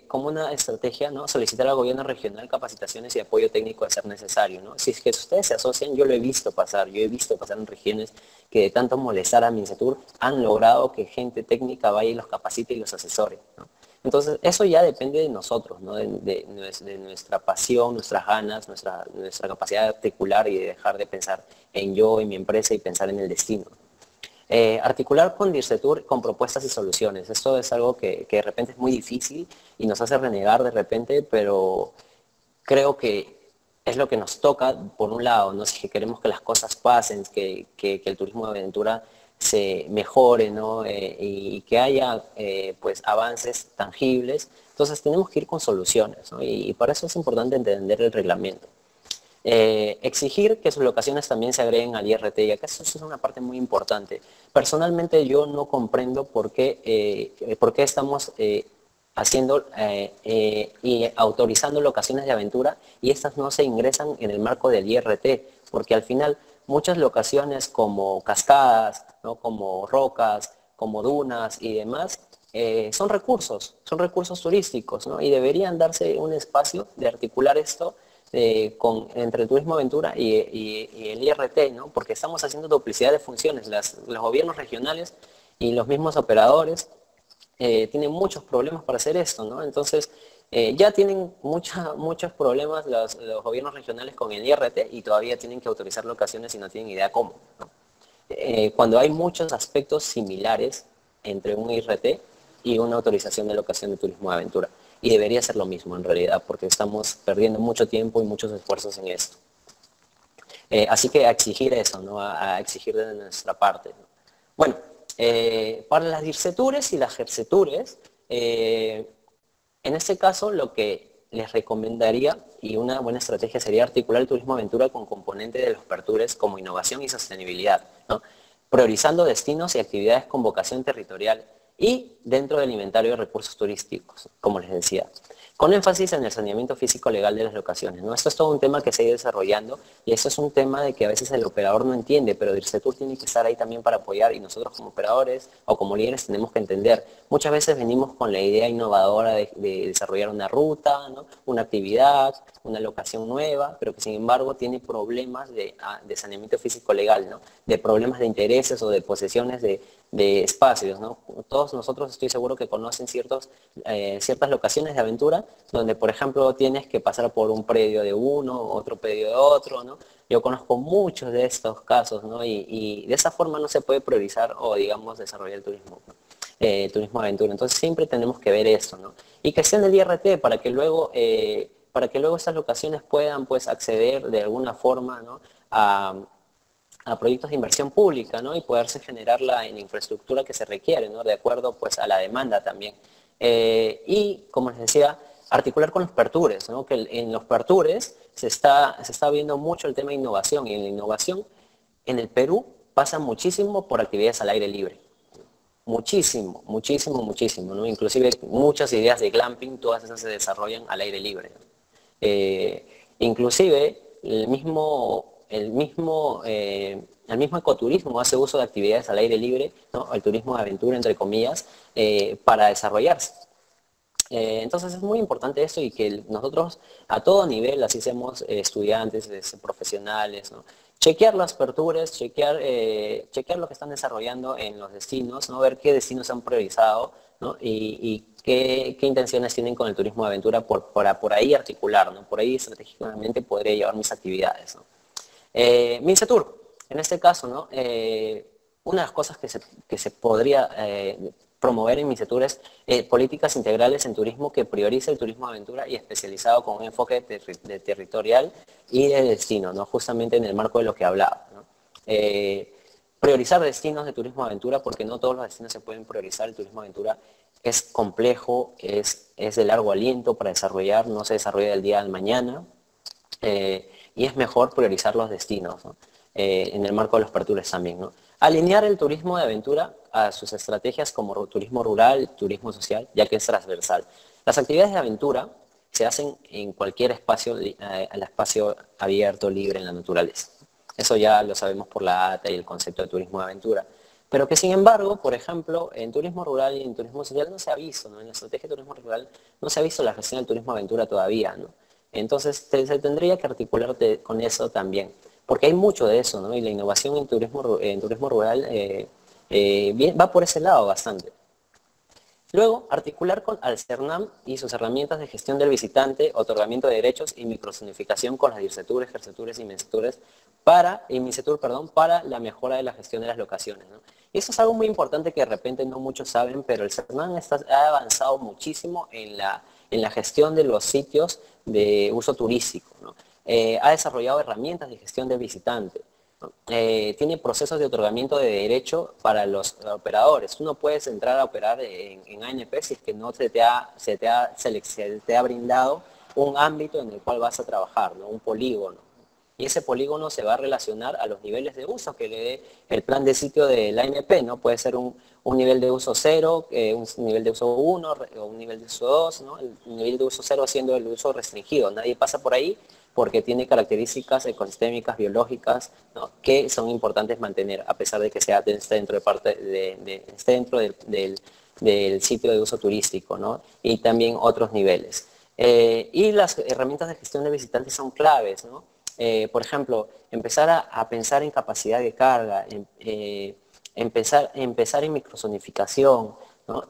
como una estrategia, ¿no? Solicitar al gobierno regional capacitaciones y apoyo técnico a ser necesario, ¿no? Si es que ustedes se asocian, yo he visto pasar en regiones que de tanto molestar a Mincetur han logrado que gente técnica vaya y los capacite y los asesore, ¿no? Entonces, eso ya depende de nosotros, ¿no? De nuestra pasión, nuestras ganas, nuestra capacidad de articular y de dejar de pensar en yo, en mi empresa y pensar en el destino. Articular con Dircetur con propuestas y soluciones. Esto es algo que de repente es muy difícil y nos hace renegar de repente, pero creo que es lo que nos toca por un lado, ¿no? Si queremos que las cosas pasen, que el turismo de aventura se mejore, ¿no? Y que haya pues avances tangibles, entonces tenemos que ir con soluciones, ¿no? Y para eso es importante entender el reglamento. Exigir que sus locaciones también se agreguen al IRT, y acá eso es una parte muy importante. Personalmente yo no comprendo por qué estamos haciendo y autorizando locaciones de aventura y estas no se ingresan en el marco del IRT, porque al final muchas locaciones como cascadas, ¿no? Como rocas, como dunas y demás, son recursos turísticos, ¿no? Y deberían darse un espacio de articular esto entre el turismo aventura y el IRT, ¿no? Porque estamos haciendo duplicidad de funciones. Los gobiernos regionales y los mismos operadores tienen muchos problemas para hacer esto, ¿no? Entonces, ya tienen muchos problemas los gobiernos regionales con el IRT y todavía tienen que autorizar locaciones y no tienen idea cómo, ¿no? Cuando hay muchos aspectos similares entre un IRT y una autorización de locación de turismo de aventura. Y debería ser lo mismo en realidad, porque estamos perdiendo mucho tiempo y muchos esfuerzos en esto. Así que a exigir eso, ¿no? A exigir de nuestra parte, ¿no? Bueno, para las dircetures y las gercetures, en este caso lo que les recomendaría y una buena estrategia sería articular el turismo aventura con componentes de los pertures como innovación y sostenibilidad, ¿no? Priorizando destinos y actividades con vocación territorial y dentro del inventario de recursos turísticos, como les decía, con énfasis en el saneamiento físico legal de las locaciones, ¿no? Esto es todo un tema que se ha ido desarrollando y eso es un tema de que a veces el operador no entiende, pero DIRCETUR tiene que estar ahí también para apoyar y nosotros como operadores o como líderes tenemos que entender. Muchas veces venimos con la idea innovadora de desarrollar una ruta, ¿no? Una actividad, una locación nueva, pero que sin embargo tiene problemas de saneamiento físico legal, ¿no? De problemas de intereses o de posesiones de espacios, ¿no? Todos nosotros estoy seguro que conocen ciertas locaciones de aventura donde, por ejemplo, tienes que pasar por un predio de uno, otro predio de otro, ¿no? Yo conozco muchos de estos casos, ¿no? Y de esa forma no se puede priorizar o, digamos, desarrollar el turismo, ¿no? Turismo aventura. Entonces siempre tenemos que ver eso, ¿no? Y que sea en el IRT para que luego estas locaciones puedan, pues, acceder de alguna forma, ¿no? a proyectos de inversión pública, ¿no? Y poderse generar la infraestructura que se requiere, ¿no? De acuerdo, pues, a la demanda también. Y, como les decía, articular con los pertures, ¿no? Que en los pertures se está viendo mucho el tema de innovación, y en la innovación en el Perú pasa muchísimo por actividades al aire libre. Muchísimo, muchísimo, muchísimo, ¿no? Inclusive muchas ideas de glamping, todas esas se desarrollan al aire libre, ¿no? Inclusive el mismo ecoturismo hace uso de actividades al aire libre, ¿no? El turismo de aventura, entre comillas, para desarrollarse. Entonces es muy importante esto y que nosotros a todo nivel, así seamos estudiantes, profesionales, ¿no? Chequear las perturas, chequear lo que están desarrollando en los destinos, ¿no? Ver qué destinos han priorizado, ¿no? Y qué intenciones tienen con el turismo de aventura para por ahí articular, ¿no? Por ahí estratégicamente podría llevar mis actividades, ¿no? MINCETUR, en este caso, ¿no? Una de las cosas que se podría promover en MINCETUR es políticas integrales en turismo que priorice el turismo de aventura y especializado con un enfoque de territorial y de destino, ¿no? Justamente en el marco de lo que hablaba, ¿no? Priorizar destinos de turismo de aventura, porque no todos los destinos se pueden priorizar. El turismo de aventura es complejo, es de largo aliento para desarrollar, no se desarrolla del día al mañana. Y es mejor priorizar los destinos, ¿no? En el marco de los pertures también, ¿no? Alinear el turismo de aventura a sus estrategias como turismo rural, turismo social, ya que es transversal. Las actividades de aventura se hacen en cualquier espacio, el espacio abierto, libre en la naturaleza. Eso ya lo sabemos por la ATA y el concepto de turismo de aventura. Pero que sin embargo, por ejemplo, en turismo rural y en turismo social no se ha visto, ¿no? En la estrategia de turismo rural no se ha visto la gestión del turismo de aventura todavía, ¿no? Entonces se tendría que articular con eso también, porque hay mucho de eso, ¿no? Y la innovación en turismo rural va por ese lado bastante. Luego, articular al CERNAM y sus herramientas de gestión del visitante, otorgamiento de derechos y microzonificación con las DIRCETURes, GERCETURes y MINCETUR, para la mejora de la gestión de las locaciones, ¿no? Y eso es algo muy importante que de repente no muchos saben, pero el CERNAM ha avanzado muchísimo en la gestión de los sitios de uso turístico, ¿no? Ha desarrollado herramientas de gestión del visitante, ¿no? Tiene procesos de otorgamiento de derecho para los operadores. Tú no puedes entrar a operar en ANP si es que no se te ha brindado un ámbito en el cual vas a trabajar, ¿no? Un polígono. Y ese polígono se va a relacionar a los niveles de uso que le dé el plan de sitio del ANP, ¿no? Puede ser un nivel de uso 0, un nivel de uso 1 o un nivel de uso 2, ¿no? El nivel de uso 0 siendo el uso restringido. Nadie pasa por ahí porque tiene características ecosistémicas, biológicas, ¿no? Que son importantes mantener, a pesar de que esté dentro del sitio de uso turístico, ¿no? Y también otros niveles. Y las herramientas de gestión de visitantes son claves, ¿no? Por ejemplo, empezar a pensar en capacidad de carga, empezar en microzonificación, ¿no?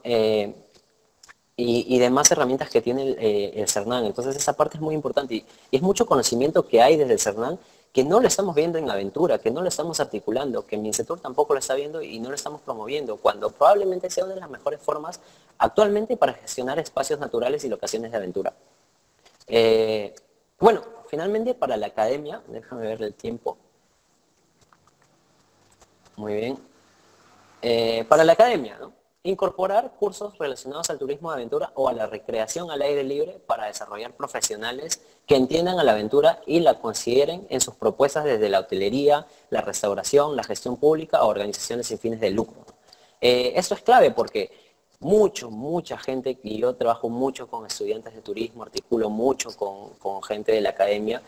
Y demás herramientas que tiene el CERNAM. Entonces esa parte es muy importante y es mucho conocimiento que hay desde el CERNAM que no lo estamos viendo en aventura, que no lo estamos articulando, que MINCETUR tampoco lo está viendo y no lo estamos promoviendo, cuando probablemente sea una de las mejores formas actualmente para gestionar espacios naturales y locaciones de aventura. Bueno, finalmente para la academia, déjame ver el tiempo. Muy bien. Para la academia, ¿no? Incorporar cursos relacionados al turismo de aventura o a la recreación al aire libre para desarrollar profesionales que entiendan a la aventura y la consideren en sus propuestas desde la hotelería, la restauración, la gestión pública o organizaciones sin fines de lucro. Esto es clave porque mucha gente, y yo trabajo mucho con estudiantes de turismo, articulo mucho con gente de la academia,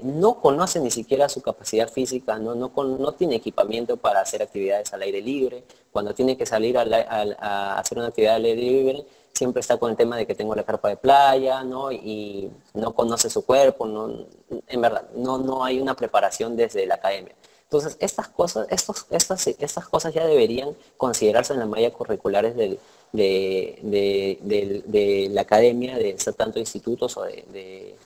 no conoce ni siquiera su capacidad física, no tiene equipamiento para hacer actividades al aire libre. Cuando tiene que salir a hacer una actividad al aire libre, siempre está con el tema de que tengo la carpa de playa, ¿no? Y no conoce su cuerpo, en verdad, no hay una preparación desde la academia. Entonces, estas cosas ya deberían considerarse en la malla curriculares de la academia, de tanto institutos o de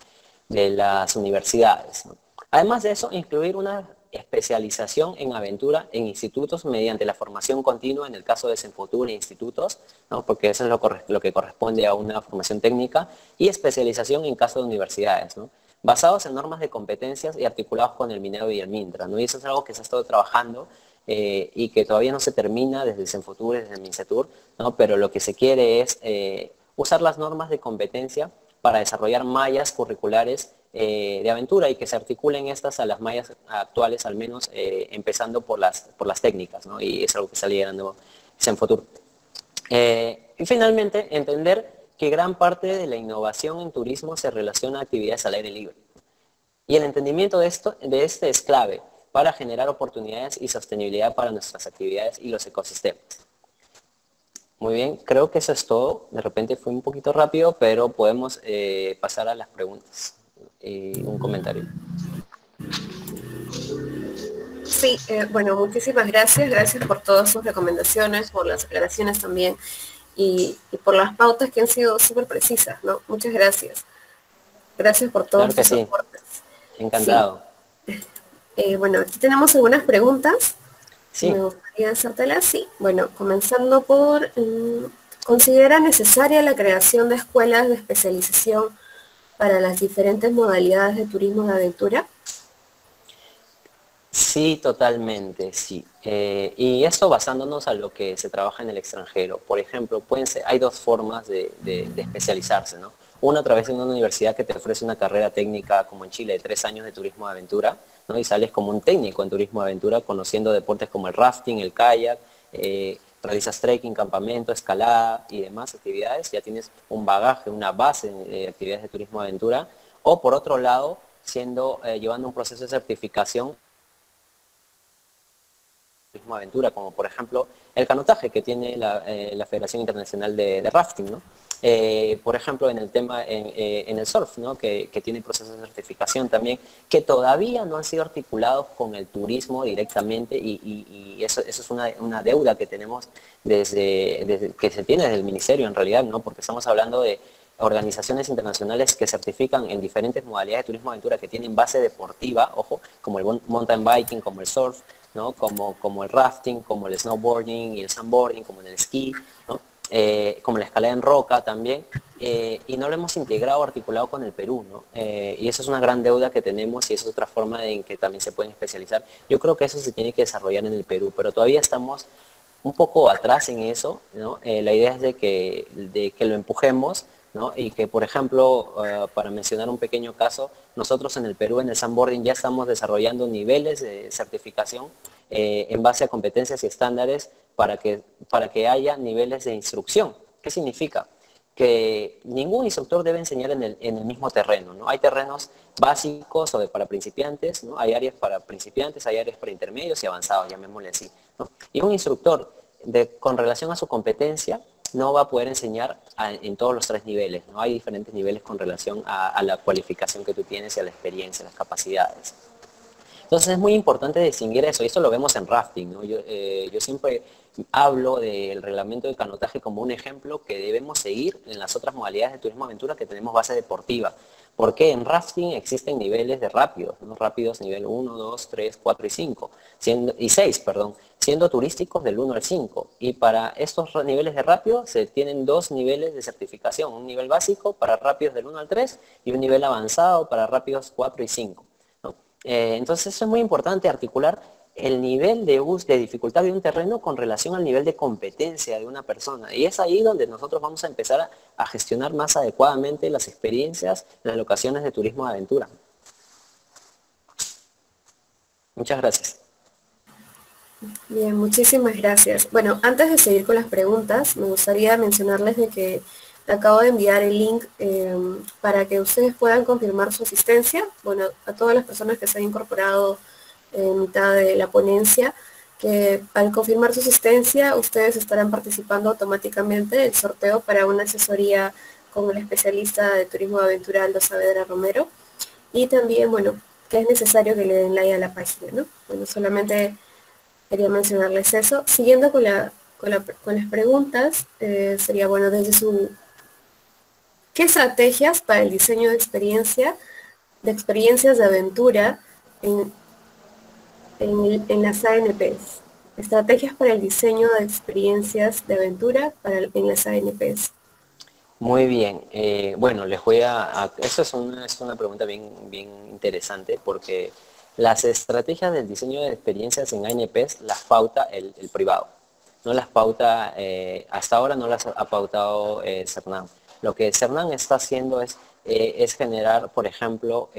las universidades, ¿no? Además de eso, incluir una especialización en aventura en institutos mediante la formación continua en el caso de Senfotur e institutos, ¿no? Porque eso es lo que corresponde a una formación técnica, y especialización en caso de universidades, ¿no? Basados en normas de competencias y articulados con el Mineo y el Mintra, ¿no? Y eso es algo que se ha estado trabajando y que todavía no se termina desde el Senfotur, desde el Mincetur, ¿no? Pero lo que se quiere es usar las normas de competencia para desarrollar mallas curriculares de aventura y que se articulen estas a las mallas actuales, al menos empezando por las técnicas, ¿no? Y es algo que está liderando Senfotur. Y finalmente, entender que gran parte de la innovación en turismo se relaciona a actividades al aire libre. Y el entendimiento de este es clave para generar oportunidades y sostenibilidad para nuestras actividades y los ecosistemas. Muy bien, creo que eso es todo. De repente fue un poquito rápido, pero podemos pasar a las preguntas. Un comentario. Sí, bueno, muchísimas gracias. Gracias por todas sus recomendaciones, por las aclaraciones también y por las pautas que han sido súper precisas, ¿no? Muchas gracias. Gracias por todos sus aportes. Encantado. Sí. Bueno, aquí tenemos algunas preguntas. Sí. Me gustaría hacértelas, sí. Bueno, comenzando por, ¿considera necesaria la creación de escuelas de especialización para las diferentes modalidades de turismo de aventura? Sí, totalmente, sí. Y esto basándonos a lo que se trabaja en el extranjero. Por ejemplo, hay dos formas de especializarse, ¿no? Una a través de una universidad que te ofrece una carrera técnica, como en Chile, de 3 años de turismo de aventura, ¿no? Y sales como un técnico en turismo de aventura, conociendo deportes como el rafting, el kayak, realizas trekking, campamento, escalada y demás actividades. Ya tienes un bagaje, una base de actividades de turismo de aventura. O por otro lado, llevando un proceso de certificación turismo aventura, como por ejemplo el canotaje que tiene la Federación Internacional de Rafting, ¿no? Por ejemplo, en el tema, en el surf, ¿no? que tiene procesos de certificación también, que todavía no han sido articulados con el turismo directamente, y eso es una deuda que tenemos que se tiene desde el Ministerio en realidad, ¿no? Porque estamos hablando de organizaciones internacionales que certifican en diferentes modalidades de turismo aventura que tienen base deportiva, ojo, como el mountain biking, como el surf, ¿no? Como el rafting, como el snowboarding y el sandboarding, como en el esquí, ¿no? Como la escalada en roca también, y no lo hemos integrado, articulado con el Perú, ¿no? Y eso es una gran deuda que tenemos, y eso es otra forma en que también se pueden especializar. Yo creo que eso se tiene que desarrollar en el Perú, pero todavía estamos un poco atrás en eso, ¿no? La idea es de que lo empujemos, ¿no? Y que, por ejemplo, para mencionar un pequeño caso, nosotros en el Perú, en el sandboarding, ya estamos desarrollando niveles de certificación en base a competencias y estándares para que haya niveles de instrucción. ¿Qué significa? Que ningún instructor debe enseñar en el mismo terreno, ¿no? Hay terrenos básicos o para principiantes, ¿no? Hay áreas para principiantes, hay áreas para intermedios y avanzados, llamémosle así, ¿no? Y un instructor, con relación a su competencia, no va a poder enseñar en todos los 3 niveles, ¿no? Hay diferentes niveles con relación a la cualificación que tú tienes y a la experiencia, las capacidades. Entonces es muy importante distinguir eso, y eso lo vemos en rafting, ¿no? Yo siempre hablo del reglamento de canotaje como un ejemplo que debemos seguir en las otras modalidades de turismo aventura que tenemos base deportiva. Porque en rafting existen niveles de rápidos, ¿no? Rápidos nivel 1, 2, 3, 4 y 5, y 6, perdón, siendo turísticos del 1 al 5. Y para estos niveles de rápido se tienen 2 niveles de certificación, un nivel básico para rápidos del 1 al 3 y un nivel avanzado para rápidos 4 y 5. Entonces eso es muy importante, articular el nivel de uso, de dificultad de un terreno con relación al nivel de competencia de una persona. Y es ahí donde nosotros vamos a empezar a gestionar más adecuadamente las experiencias, las locaciones de turismo de aventura. Muchas gracias. Bien, muchísimas gracias. Bueno, antes de seguir con las preguntas, me gustaría mencionarles de que acabo de enviar el link para que ustedes puedan confirmar su asistencia. Bueno, a todas las personas que se han incorporado en mitad de la ponencia, que al confirmar su asistencia, ustedes estarán participando automáticamente del sorteo para una asesoría con el especialista de turismo de aventura Aldo Saavedra Romero. Y también, bueno, que es necesario que le den like a la página, ¿no? Bueno, solamente quería mencionarles eso. Siguiendo con las preguntas, sería bueno desde ¿qué estrategias para el diseño de experiencias de aventura en las ANPs? Estrategias para el diseño de experiencias de aventura en las ANPs. Muy bien. Bueno, les voy Eso es una pregunta bien interesante porque las estrategias del diseño de experiencias en ANPs las pauta el privado. No las pauta, hasta ahora no las ha pautado Cernan. Lo que Cernan está haciendo es generar, por ejemplo,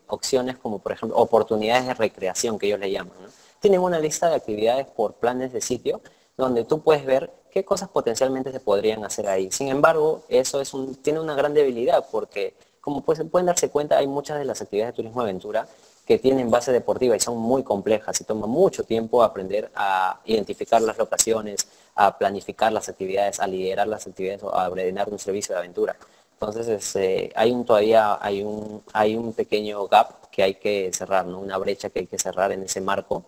opciones como, por ejemplo, oportunidades de recreación que ellos le llaman, ¿no? Tienen una lista de actividades por planes de sitio donde tú puedes ver qué cosas potencialmente se podrían hacer ahí. Sin embargo, eso tiene una gran debilidad porque, como pueden darse cuenta, hay muchas de las actividades de turismo aventura que tienen base deportiva y son muy complejas y toma mucho tiempo aprender a identificar las locaciones, a planificar las actividades, a liderar las actividades o a ordenar un servicio de aventura. Entonces, hay un pequeño gap que hay que cerrar, ¿no? Una brecha que hay que cerrar en ese marco.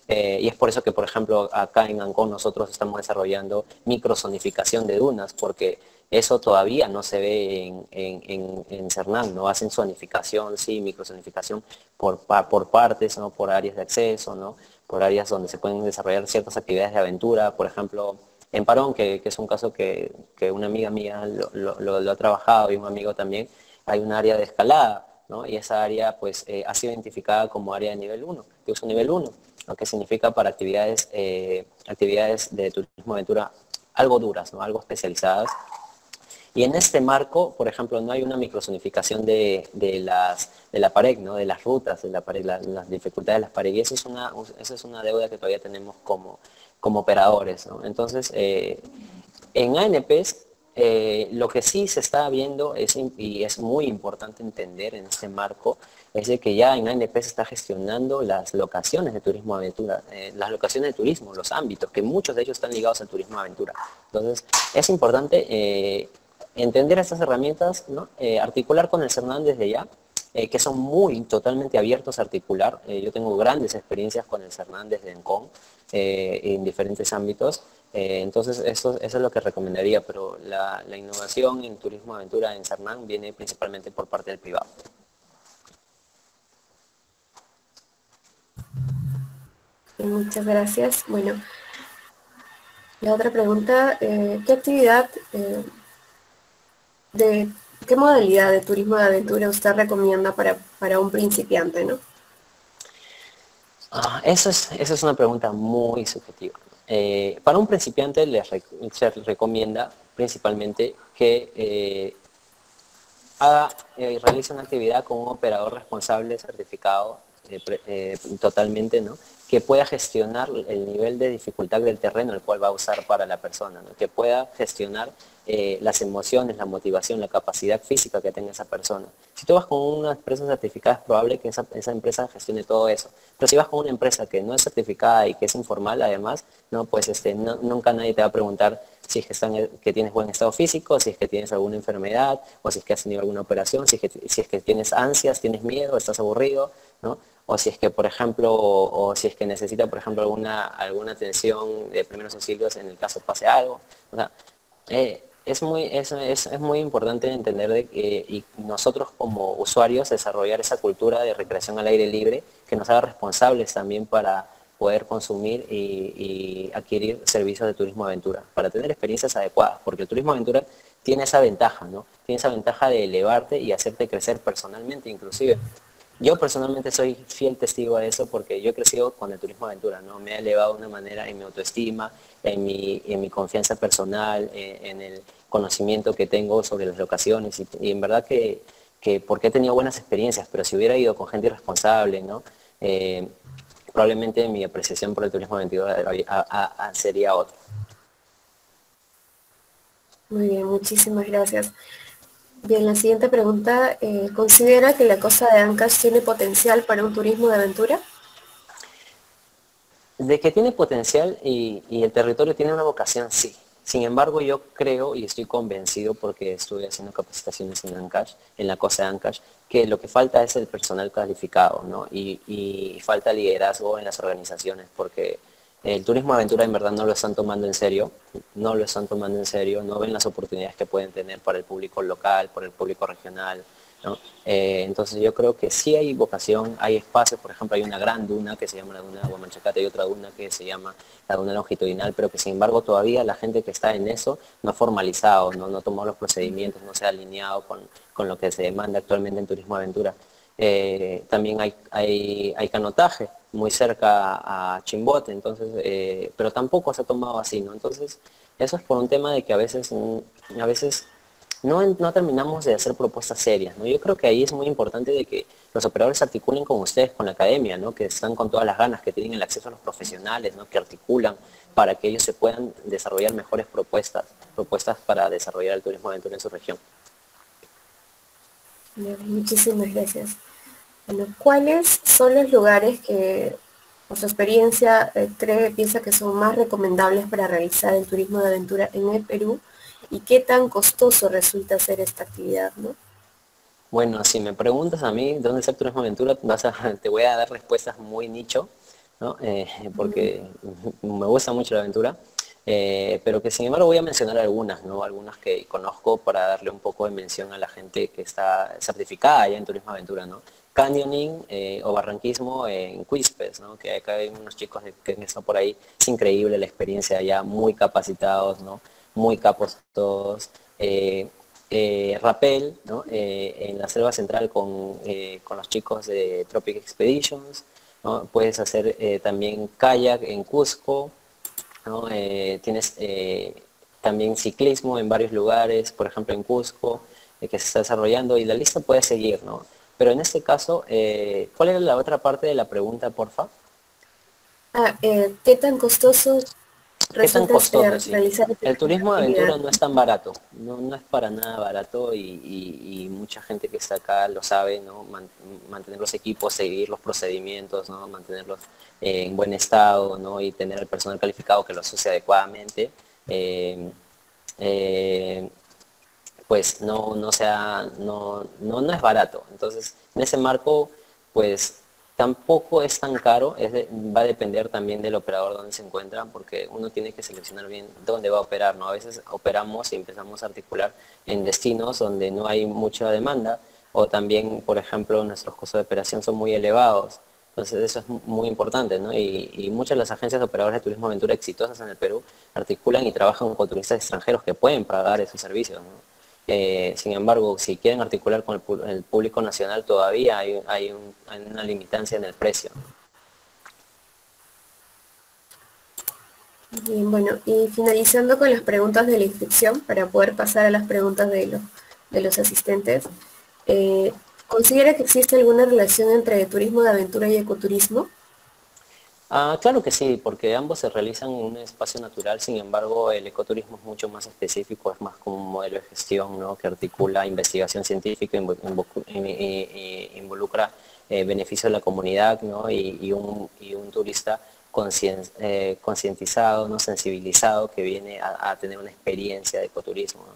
Y es por eso que, por ejemplo, acá en Ancón nosotros estamos desarrollando microzonificación de dunas, porque eso todavía no se ve en Cernan, ¿no? Hacen zonificación, sí, microzonificación por partes, ¿no? Por áreas de acceso, ¿no? Por áreas donde se pueden desarrollar ciertas actividades de aventura, por ejemplo, en Parón, que es un caso que una amiga mía lo ha trabajado y un amigo también, hay un área de escalada, ¿no? Y esa área pues ha sido identificada como área de nivel 1, de uso nivel 1, lo que significa para actividades de turismo aventura algo duras, ¿no? Algo especializadas. Y en este marco, por ejemplo, no hay una microzonificación de la pared, ¿no? De las rutas de la pared, las dificultades de las paredes. Y eso es una deuda que todavía tenemos como operadores, ¿no? Entonces, en ANPs, lo que sí se está viendo y es muy importante entender en este marco, es de que ya en ANP se está gestionando las locaciones de turismo aventura, las locaciones de turismo, los ámbitos, que muchos de ellos están ligados al turismo aventura. Entonces, es importante entender estas herramientas, ¿no? Articular con el Cernan desde ya, que son totalmente abiertos a articular. Yo tengo grandes experiencias con el Cernan desde Ancón, en diferentes ámbitos. Entonces, eso es lo que recomendaría, pero la innovación en turismo aventura en Cernan viene principalmente por parte del privado. Muchas gracias. Bueno, la otra pregunta, ¿qué actividad, qué modalidad de turismo de aventura usted recomienda para un principiante, ¿no? Esa es una pregunta muy subjetiva. Para un principiante se recomienda principalmente que realice una actividad con un operador responsable certificado totalmente, ¿no? Que pueda gestionar el nivel de dificultad del terreno el cual va a usar para la persona, ¿no? Que pueda gestionar las emociones, la motivación, la capacidad física que tenga esa persona. Si tú vas con una empresa certificada es probable que esa empresa gestione todo eso, pero si vas con una empresa que no es certificada y que es informal además, no, pues nunca nadie te va a preguntar si es que tienes buen estado físico, si es que tienes alguna enfermedad, o si es que has tenido alguna operación, si es que tienes ansias, tienes miedo, estás aburrido, ¿no? O si es que, por ejemplo, o si es que necesita, por ejemplo, alguna atención de primeros auxilios en el caso pase algo. O sea, es muy importante entender y nosotros como usuarios desarrollar esa cultura de recreación al aire libre que nos haga responsables también para poder consumir y adquirir servicios de turismo aventura, para tener experiencias adecuadas, porque el turismo aventura tiene esa ventaja, ¿no? Tiene esa ventaja de elevarte y hacerte crecer personalmente inclusive. Yo personalmente soy fiel testigo de eso porque yo he crecido con el turismo aventura, ¿no? Me ha elevado de una manera en mi autoestima, en mi confianza personal, en el conocimiento que tengo sobre las locaciones y en verdad que porque he tenido buenas experiencias, pero si hubiera ido con gente irresponsable, ¿no? Eh, probablemente mi apreciación por el turismo aventura sería otra. Muy bien, muchísimas gracias. Bien, la siguiente pregunta, ¿considera que la costa de Ancash tiene potencial para un turismo de aventura? De que tiene potencial y el territorio tiene una vocación, sí. Sin embargo, yo creo y estoy convencido porque estuve haciendo capacitaciones en Ancash, en la costa de Ancash, que lo que falta es el personal calificado, ¿no? Y falta liderazgo en las organizaciones porque el turismo de aventura en verdad no lo están tomando en serio, no lo están tomando en serio, no ven las oportunidades que pueden tener para el público local, para el público regional, ¿no? Entonces yo creo que sí hay vocación, hay espacios, por ejemplo hay una gran duna que se llama la duna de Huamanchacate y otra duna que se llama la duna longitudinal, pero que sin embargo todavía la gente que está en eso no ha formalizado, no ha tomado los procedimientos, no se ha alineado con lo que se demanda actualmente en turismo aventura. También hay canotaje muy cerca a Chimbote, entonces, pero tampoco se ha tomado así, ¿no? Entonces, eso es por un tema de que a veces no terminamos de hacer propuestas serias, ¿no? Yo creo que ahí es muy importante de que los operadores articulen con ustedes, con la academia, ¿no? Que están con todas las ganas, que tienen el acceso a los profesionales, ¿no? Que articulan para que ellos se puedan desarrollar mejores propuestas para desarrollar el turismo de aventura en su región. Bien, muchísimas gracias. Bueno, ¿cuáles son los lugares que, por su experiencia, piensa que son más recomendables para realizar el turismo de aventura en el Perú? ¿Y qué tan costoso resulta hacer esta actividad, no? Bueno, si me preguntas a mí dónde es el turismo de aventura, te voy a dar respuestas muy nicho, ¿no? Porque me gusta mucho la aventura, pero que sin embargo voy a mencionar algunas, ¿no? Algunas que conozco para darle un poco de mención a la gente que está certificada ya en turismo de aventura, ¿no? Canyoning o barranquismo en Quizpes, ¿no? Que acá hay unos chicos que están por ahí, es increíble la experiencia ya, muy capacitados, ¿no? Muy capos todos. Rappel, ¿no? En la selva central con los chicos de Tropic Expeditions, ¿no? Puedes hacer también kayak en Cusco, ¿no? Tienes también ciclismo en varios lugares, por ejemplo en Cusco, que se está desarrollando y la lista puede seguir, ¿no? Pero en este caso, ¿cuál era la otra parte de la pregunta, porfa? ¿Qué tan costoso ¿Qué tan resulta costoso? Sí. realizar esta El turismo de actividad? aventura no es tan barato, no es para nada barato y mucha gente que está acá lo sabe, ¿no? Mantener los equipos, seguir los procedimientos, ¿no? Mantenerlos en buen estado, ¿no? Y tener el personal calificado que lo asocie adecuadamente, eh, eh, pues no es barato. Entonces, en ese marco, pues tampoco es tan caro, va a depender también del operador donde se encuentra, porque uno tiene que seleccionar bien dónde va a operar, ¿no? A veces operamos y empezamos a articular en destinos donde no hay mucha demanda, o también, por ejemplo, nuestros costos de operación son muy elevados. Entonces eso es muy importante, ¿no? Y muchas de las agencias de operadores de turismo aventura exitosas en el Perú articulan y trabajan con turistas extranjeros que pueden pagar esos servicios, ¿no? Sin embargo, si quieren articular con el público nacional, todavía hay una limitancia en el precio. Bien, bueno, y finalizando con las preguntas de la inscripción, para poder pasar a las preguntas de los asistentes, ¿considera que existe alguna relación entre turismo de aventura y ecoturismo? Claro que sí, porque ambos se realizan en un espacio natural, sin embargo el ecoturismo es mucho más específico, es más como un modelo de gestión, ¿no? Que articula investigación científica, involucra beneficio de la comunidad, ¿no? Y un turista concientizado, ¿no? Sensibilizado que viene a tener una experiencia de ecoturismo, ¿no?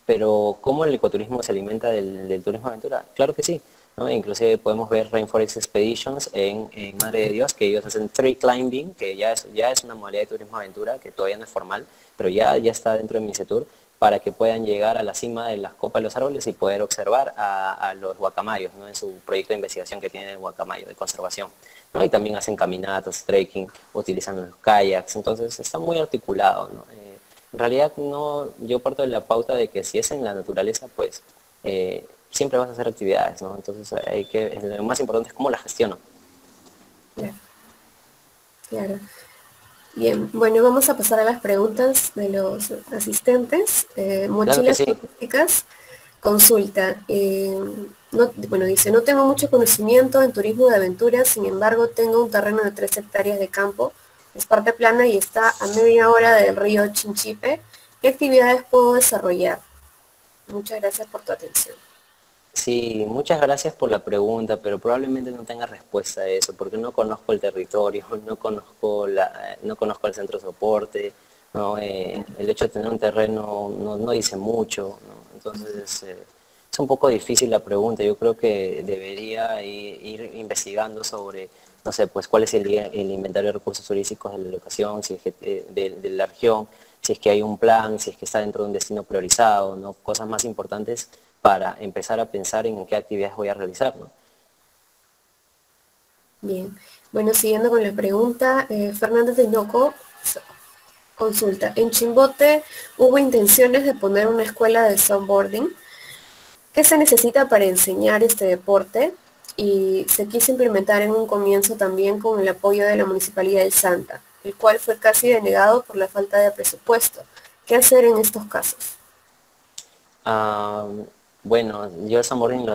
Pero ¿cómo el ecoturismo se alimenta del turismo de aventura? Claro que sí, ¿no? Inclusive podemos ver Rainforest Expeditions en Madre de Dios, que ellos hacen tree climbing, que ya es una modalidad de turismo de aventura, que todavía no es formal, pero ya está dentro de Misetur, para que puedan llegar a la cima de las copas de los árboles y poder observar a los guacamayos, ¿no? En su proyecto de investigación que tienen el guacamayo, de conservación, ¿no? Y también hacen caminatas, trekking, utilizan los kayaks, entonces está muy articulado, ¿no? En realidad no, yo parto de la pauta de que si es en la naturaleza, pues siempre vas a hacer actividades, ¿no? Entonces lo más importante es cómo las gestiono. Claro, claro. Bien, bueno, vamos a pasar a las preguntas de los asistentes. Claro que Mochilas sí. turísticas, consulta. Bueno, dice, no tengo mucho conocimiento en turismo de aventura, sin embargo, tengo un terreno de 3 hectáreas de campo, es parte plana y está a media hora del río Chinchipe. ¿Qué actividades puedo desarrollar? Muchas gracias por tu atención. Sí, muchas gracias por la pregunta, pero probablemente no tenga respuesta a eso, porque no conozco el territorio, no conozco el centro de soporte, ¿no? El hecho de tener un terreno no dice mucho, ¿no? Entonces es un poco difícil la pregunta. Yo creo que debería ir investigando sobre, no sé, pues cuál es el inventario de recursos turísticos de la locación, si es que, de la región, si es que hay un plan, si es que está dentro de un destino priorizado, ¿no? Cosas más importantes para empezar a pensar en qué actividades voy a realizar, ¿no? Bien, bueno, siguiendo con la pregunta, Fernández de Noco consulta, en Chimbote hubo intenciones de poner una escuela de snowboarding. ¿Qué se necesita para enseñar este deporte? Y se quiso implementar en un comienzo también con el apoyo de la Municipalidad de Santa, el cual fue casi denegado por la falta de presupuesto. ¿Qué hacer en estos casos? Ah, bueno, yo el sandboarding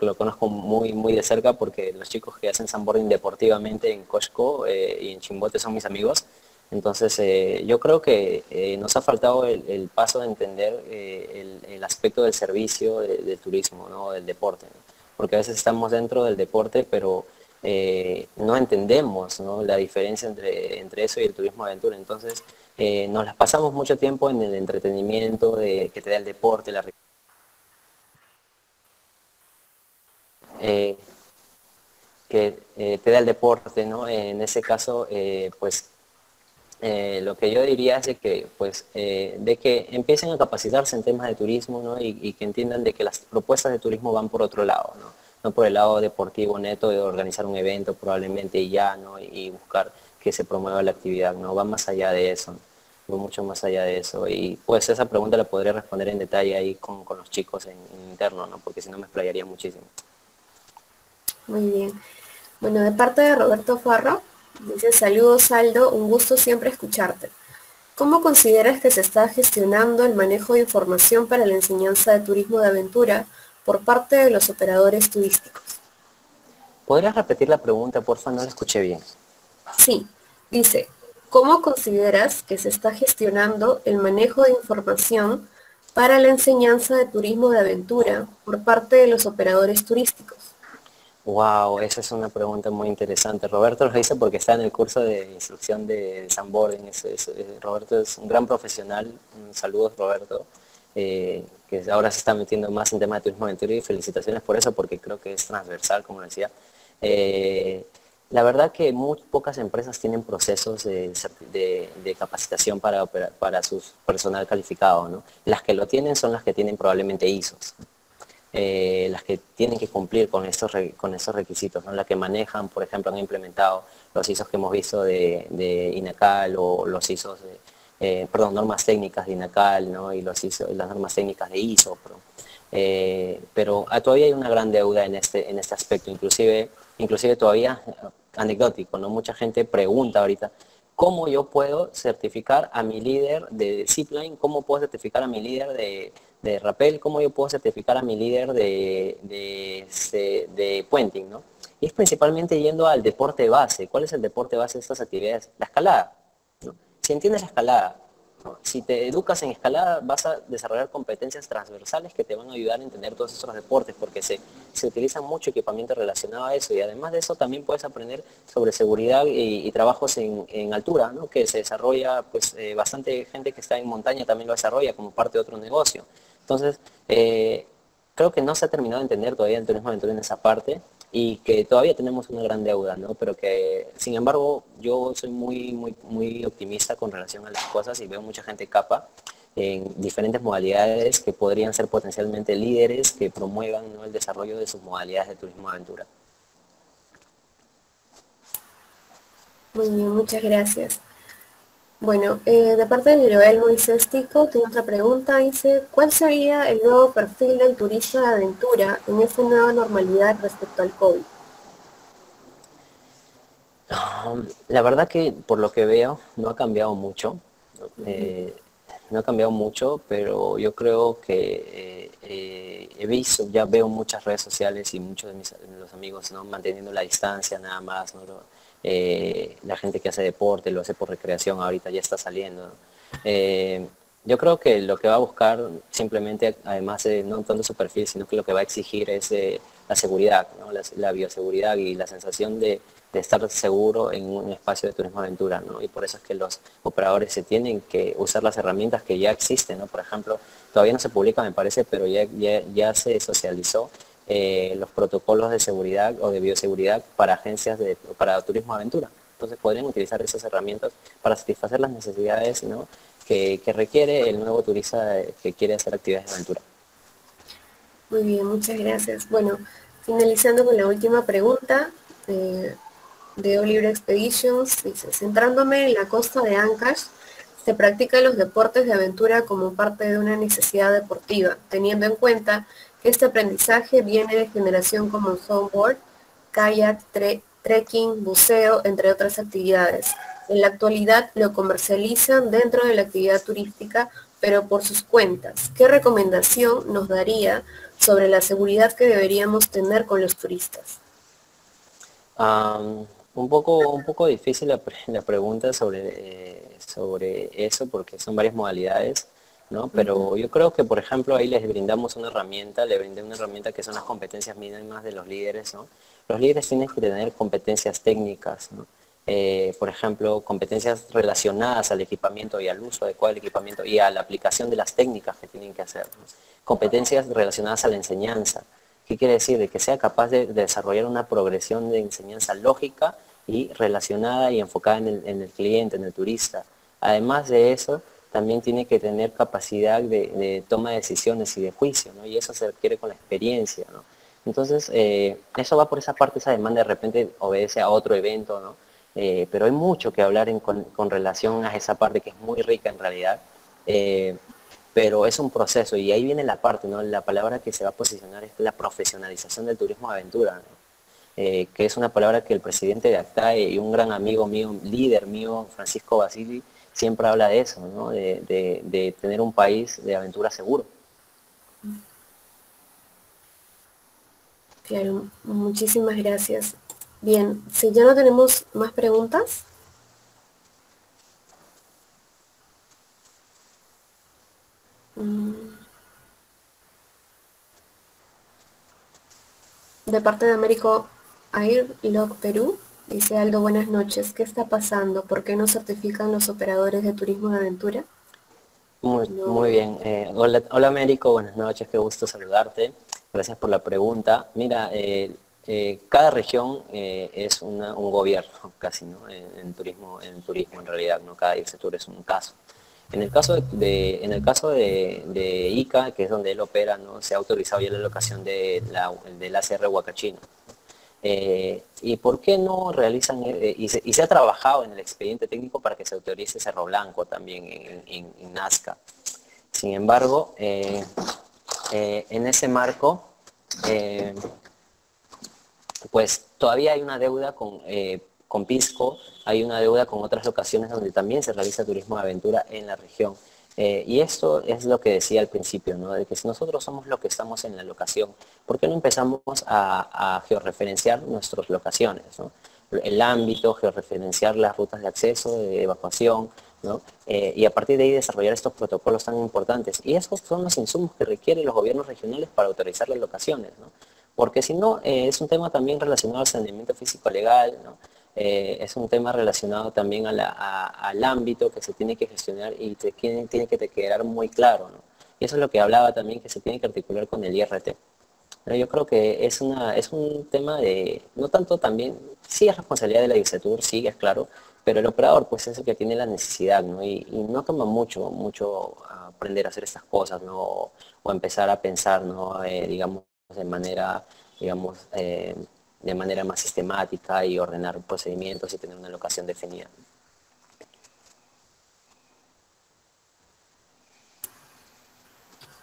lo conozco muy de cerca porque los chicos que hacen sandboarding deportivamente en Cosco y en Chimbote son mis amigos. Entonces, yo creo que nos ha faltado el paso de entender el aspecto del servicio del turismo, ¿no? Del deporte, ¿no? Porque a veces estamos dentro del deporte, pero no entendemos, ¿no? La diferencia entre eso y el turismo de aventura. Entonces, nos las pasamos mucho tiempo en el entretenimiento que te da el deporte, eh, que te da el deporte, ¿no? En ese caso, pues lo que yo diría es de que empiecen a capacitarse en temas de turismo, ¿no? Y que entiendan de que las propuestas de turismo van por otro lado, ¿no? No por el lado deportivo neto de organizar un evento probablemente y ya, ¿no? Y buscar que se promueva la actividad, ¿no? Va más allá de eso, ¿no? Va mucho más allá de eso. Y pues esa pregunta la podría responder en detalle ahí con los chicos en interno, ¿no? Porque si no me explayaría muchísimo. Muy bien. Bueno, de parte de Roberto Farro, dice, saludos Aldo, un gusto siempre escucharte. ¿Cómo consideras que se está gestionando el manejo de información para la enseñanza de turismo de aventura por parte de los operadores turísticos? ¿Podrías repetir la pregunta, porfa? No la escuché bien. Sí, dice, ¿cómo consideras que se está gestionando el manejo de información para la enseñanza de turismo de aventura por parte de los operadores turísticos? Wow, esa es una pregunta muy interesante. Roberto lo dice porque está en el curso de instrucción de sandboarding. Roberto es un gran profesional. Saludos, Roberto, que ahora se está metiendo más en temas de turismo aventura y felicitaciones por eso porque creo que es transversal, como decía. Eh, la verdad que muy pocas empresas tienen procesos de capacitación para su personal calificado, ¿no? Las que lo tienen son las que tienen probablemente ISOs. Las que tienen que cumplir con estos requisitos, ¿no? Las que manejan, por ejemplo, han implementado los ISOs que hemos visto de INACAL o los ISOs, perdón, normas técnicas de INACAL, ¿no? Y las normas técnicas de ISO. Pero todavía hay una gran deuda en este aspecto, inclusive todavía anecdótico, ¿no? Mucha gente pregunta ahorita, ¿cómo yo puedo certificar a mi líder de zipline? ¿Cómo puedo certificar a mi líder de rappel? ¿Cómo yo puedo certificar a mi líder de puenting, ¿no? Y es principalmente yendo al deporte base. ¿Cuál es el deporte base de estas actividades? La escalada, ¿no? Si entiendes la escalada, ¿no? Si te educas en escalada, vas a desarrollar competencias transversales que te van a ayudar a entender todos estos deportes, porque se utiliza mucho equipamiento relacionado a eso, y además de eso también puedes aprender sobre seguridad y trabajos en altura, ¿no? Que se desarrolla, pues bastante gente que está en montaña también lo desarrolla como parte de otro negocio. Entonces, creo que no se ha terminado de entender todavía el turismo aventura en esa parte y que todavía tenemos una gran deuda, ¿no? Pero que, sin embargo, yo soy muy optimista con relación a las cosas y veo mucha gente capa en diferentes modalidades que podrían ser potencialmente líderes que promuevan, ¿no? El desarrollo de sus modalidades de turismo aventura. Muy bien, muchas gracias. Bueno, de parte de Joel Moisés Tico, tiene otra pregunta, dice, ¿cuál sería el nuevo perfil del turista de aventura en esta nueva normalidad respecto al COVID? La verdad que por lo que veo no ha cambiado mucho. eh, no ha cambiado mucho, pero yo creo que he visto, ya veo muchas redes sociales y muchos de los amigos, ¿no? Manteniendo la distancia nada más, ¿no? La gente que hace deporte lo hace por recreación, ahorita ya está saliendo, ¿no? Eh, yo creo que lo que va a buscar simplemente, además de no tanto su perfil, sino que lo que va a exigir es la seguridad, ¿no? La bioseguridad y la sensación de estar seguro en un espacio de turismo aventura, ¿no? Y por eso es que los operadores se tienen que usar las herramientas que ya existen, ¿no? Por ejemplo, todavía no se publica, me parece, pero ya se socializó los protocolos de seguridad o de bioseguridad para agencias para turismo aventura. Entonces podrían utilizar esas herramientas para satisfacer las necesidades, ¿no? que requiere el nuevo turista que quiere hacer actividades de aventura. Muy bien, muchas gracias. Bueno, finalizando con la última pregunta de Oliver Expeditions, dice, centrándome en la costa de Ancash, se practican los deportes de aventura como parte de una necesidad deportiva, teniendo en cuenta que este aprendizaje viene de generación como snowboard, kayak, trekking, buceo, entre otras actividades. En la actualidad lo comercializan dentro de la actividad turística, pero por sus cuentas. ¿Qué recomendación nos daría sobre la seguridad que deberíamos tener con los turistas? Un poco difícil la pregunta sobre eso porque son varias modalidades, ¿no? Pero yo creo que, por ejemplo, ahí les brindamos una herramienta, le brindé una herramienta que son las competencias mínimas de los líderes, ¿no? Los líderes tienen que tener competencias técnicas, ¿no? Por ejemplo, competencias relacionadas al equipamiento y al uso adecuado del equipamiento y a la aplicación de las técnicas que tienen que hacer, ¿no? Competencias relacionadas a la enseñanza. ¿Qué quiere decir? De que sea capaz de desarrollar una progresión de enseñanza lógica y relacionada y enfocada en el cliente, en el turista. Además de eso, también tiene que tener capacidad de toma de decisiones y de juicio, ¿no? Y eso se adquiere con la experiencia, ¿no? Entonces, eso va por esa parte, esa demanda de repente obedece a otro evento, ¿no? Pero hay mucho que hablar con relación a esa parte que es muy rica en realidad. Pero es un proceso y ahí viene la parte, ¿no? La palabra que se va a posicionar es la profesionalización del turismo de aventura, ¿no? Que es una palabra que el presidente de ACTAE y un gran amigo mío, líder mío, Francisco Basili, siempre habla de eso, ¿no? De tener un país de aventura seguro. Claro, muchísimas gracias. Bien, si ya no tenemos más preguntas, de parte de Américo Air Log Perú, dice Aldo, buenas noches. ¿Qué está pasando? ¿Por qué no certifican los operadores de turismo de aventura? No. Muy bien. Hola Américo, buenas noches, qué gusto saludarte. Gracias por la pregunta. Mira, cada región es un gobierno casi, ¿no? En turismo en realidad, ¿no? Cada sector es un caso. En el caso de Ica, que es donde él opera, ¿no? Se ha autorizado ya la locación del ACR Huacachino. ¿Y por qué no realizan, y se ha trabajado en el expediente técnico para que se autorice Cerro Blanco también en Nazca? Sin embargo, en ese marco, eh, pues todavía hay una deuda con Pisco, hay una deuda con otras locaciones donde también se realiza turismo de aventura en la región. Y esto es lo que decía al principio, ¿no? De que si nosotros somos los que estamos en la locación, ¿por qué no empezamos a georreferenciar nuestras locaciones, ¿no? El ámbito, georreferenciar las rutas de acceso, de evacuación, ¿no? Y a partir de ahí desarrollar estos protocolos tan importantes. Y esos son los insumos que requieren los gobiernos regionales para autorizar las locaciones, ¿no? Porque si no, es un tema también relacionado al saneamiento físico legal, ¿no? Es un tema relacionado también al ámbito que se tiene que gestionar y tiene que te quedar muy claro, ¿no? Y eso es lo que hablaba también, que se tiene que articular con el IRT. Pero yo creo que es un tema de, no tanto también, sí es responsabilidad de la ICETUR, sí, es claro, pero el operador pues es el que tiene la necesidad, ¿no? Y no toma mucho aprender a hacer estas cosas, ¿no? O empezar a pensar, ¿no? Digamos, de manera, digamos, de manera más sistemática y ordenar procedimientos y tener una locación definida.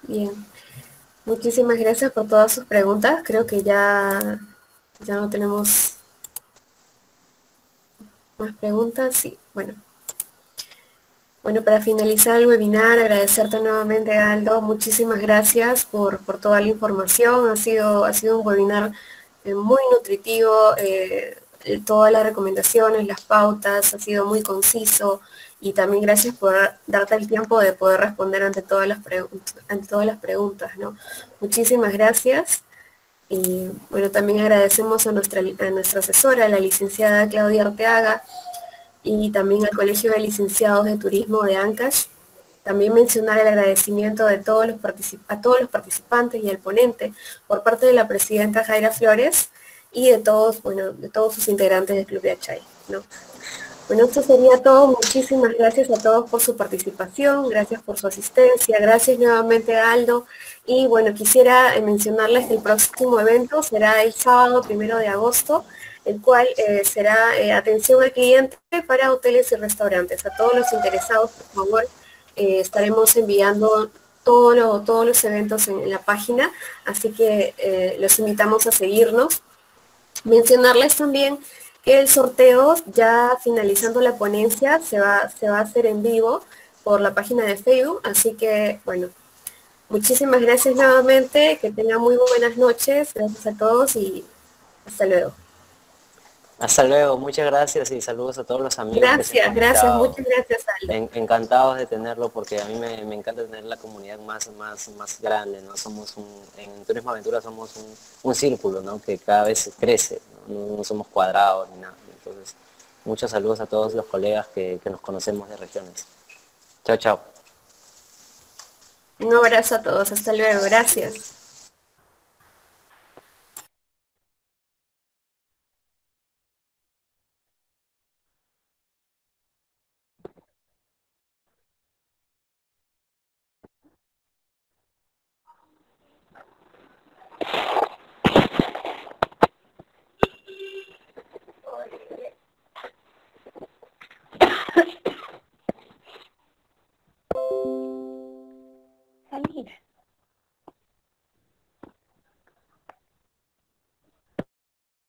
Bien. Muchísimas gracias por todas sus preguntas. Creo que ya no tenemos más preguntas. Sí, bueno. Bueno, para finalizar el webinar, agradecerte nuevamente, Aldo. Muchísimas gracias por toda la información. Ha sido un webinar muy nutritivo. Todas las recomendaciones, las pautas, ha sido muy conciso. Y también gracias por darte el tiempo de poder responder ante todas las preguntas, ¿no? Muchísimas gracias. Y bueno, también agradecemos a nuestra asesora, la licenciada Claudia Arteaga, y también al Colegio de Licenciados de Turismo de Ancash. También mencionar el agradecimiento de a todos los participantes y al ponente por parte de la presidenta Jaira Flores y de todos, bueno, de todos sus integrantes del Club de Achay, ¿no? Bueno, esto sería todo. Muchísimas gracias a todos por su participación, gracias por su asistencia, gracias nuevamente a Aldo. Y bueno, quisiera mencionarles que el próximo evento será el sábado 1 de agosto, el cual será atención al cliente para hoteles y restaurantes. A todos los interesados, por favor, estaremos enviando todos los eventos en la página, así que los invitamos a seguirnos. Mencionarles también que el sorteo, ya finalizando la ponencia, se va a hacer en vivo por la página de Facebook, así que, bueno, muchísimas gracias nuevamente, que tengan muy buenas noches, gracias a todos y hasta luego. Hasta luego, muchas gracias y saludos a todos los amigos que se han Gracias, conectado. muchas gracias, Aldo. Encantados de tenerlo porque a mí me encanta tener la comunidad más grande, ¿no? En Turismo Aventura somos un círculo, ¿no? Que cada vez crece, ¿no? No somos cuadrados ni nada. Entonces, muchos saludos a todos los colegas que nos conocemos de regiones. Chao, chao. Un abrazo a todos, hasta luego, gracias. Samira.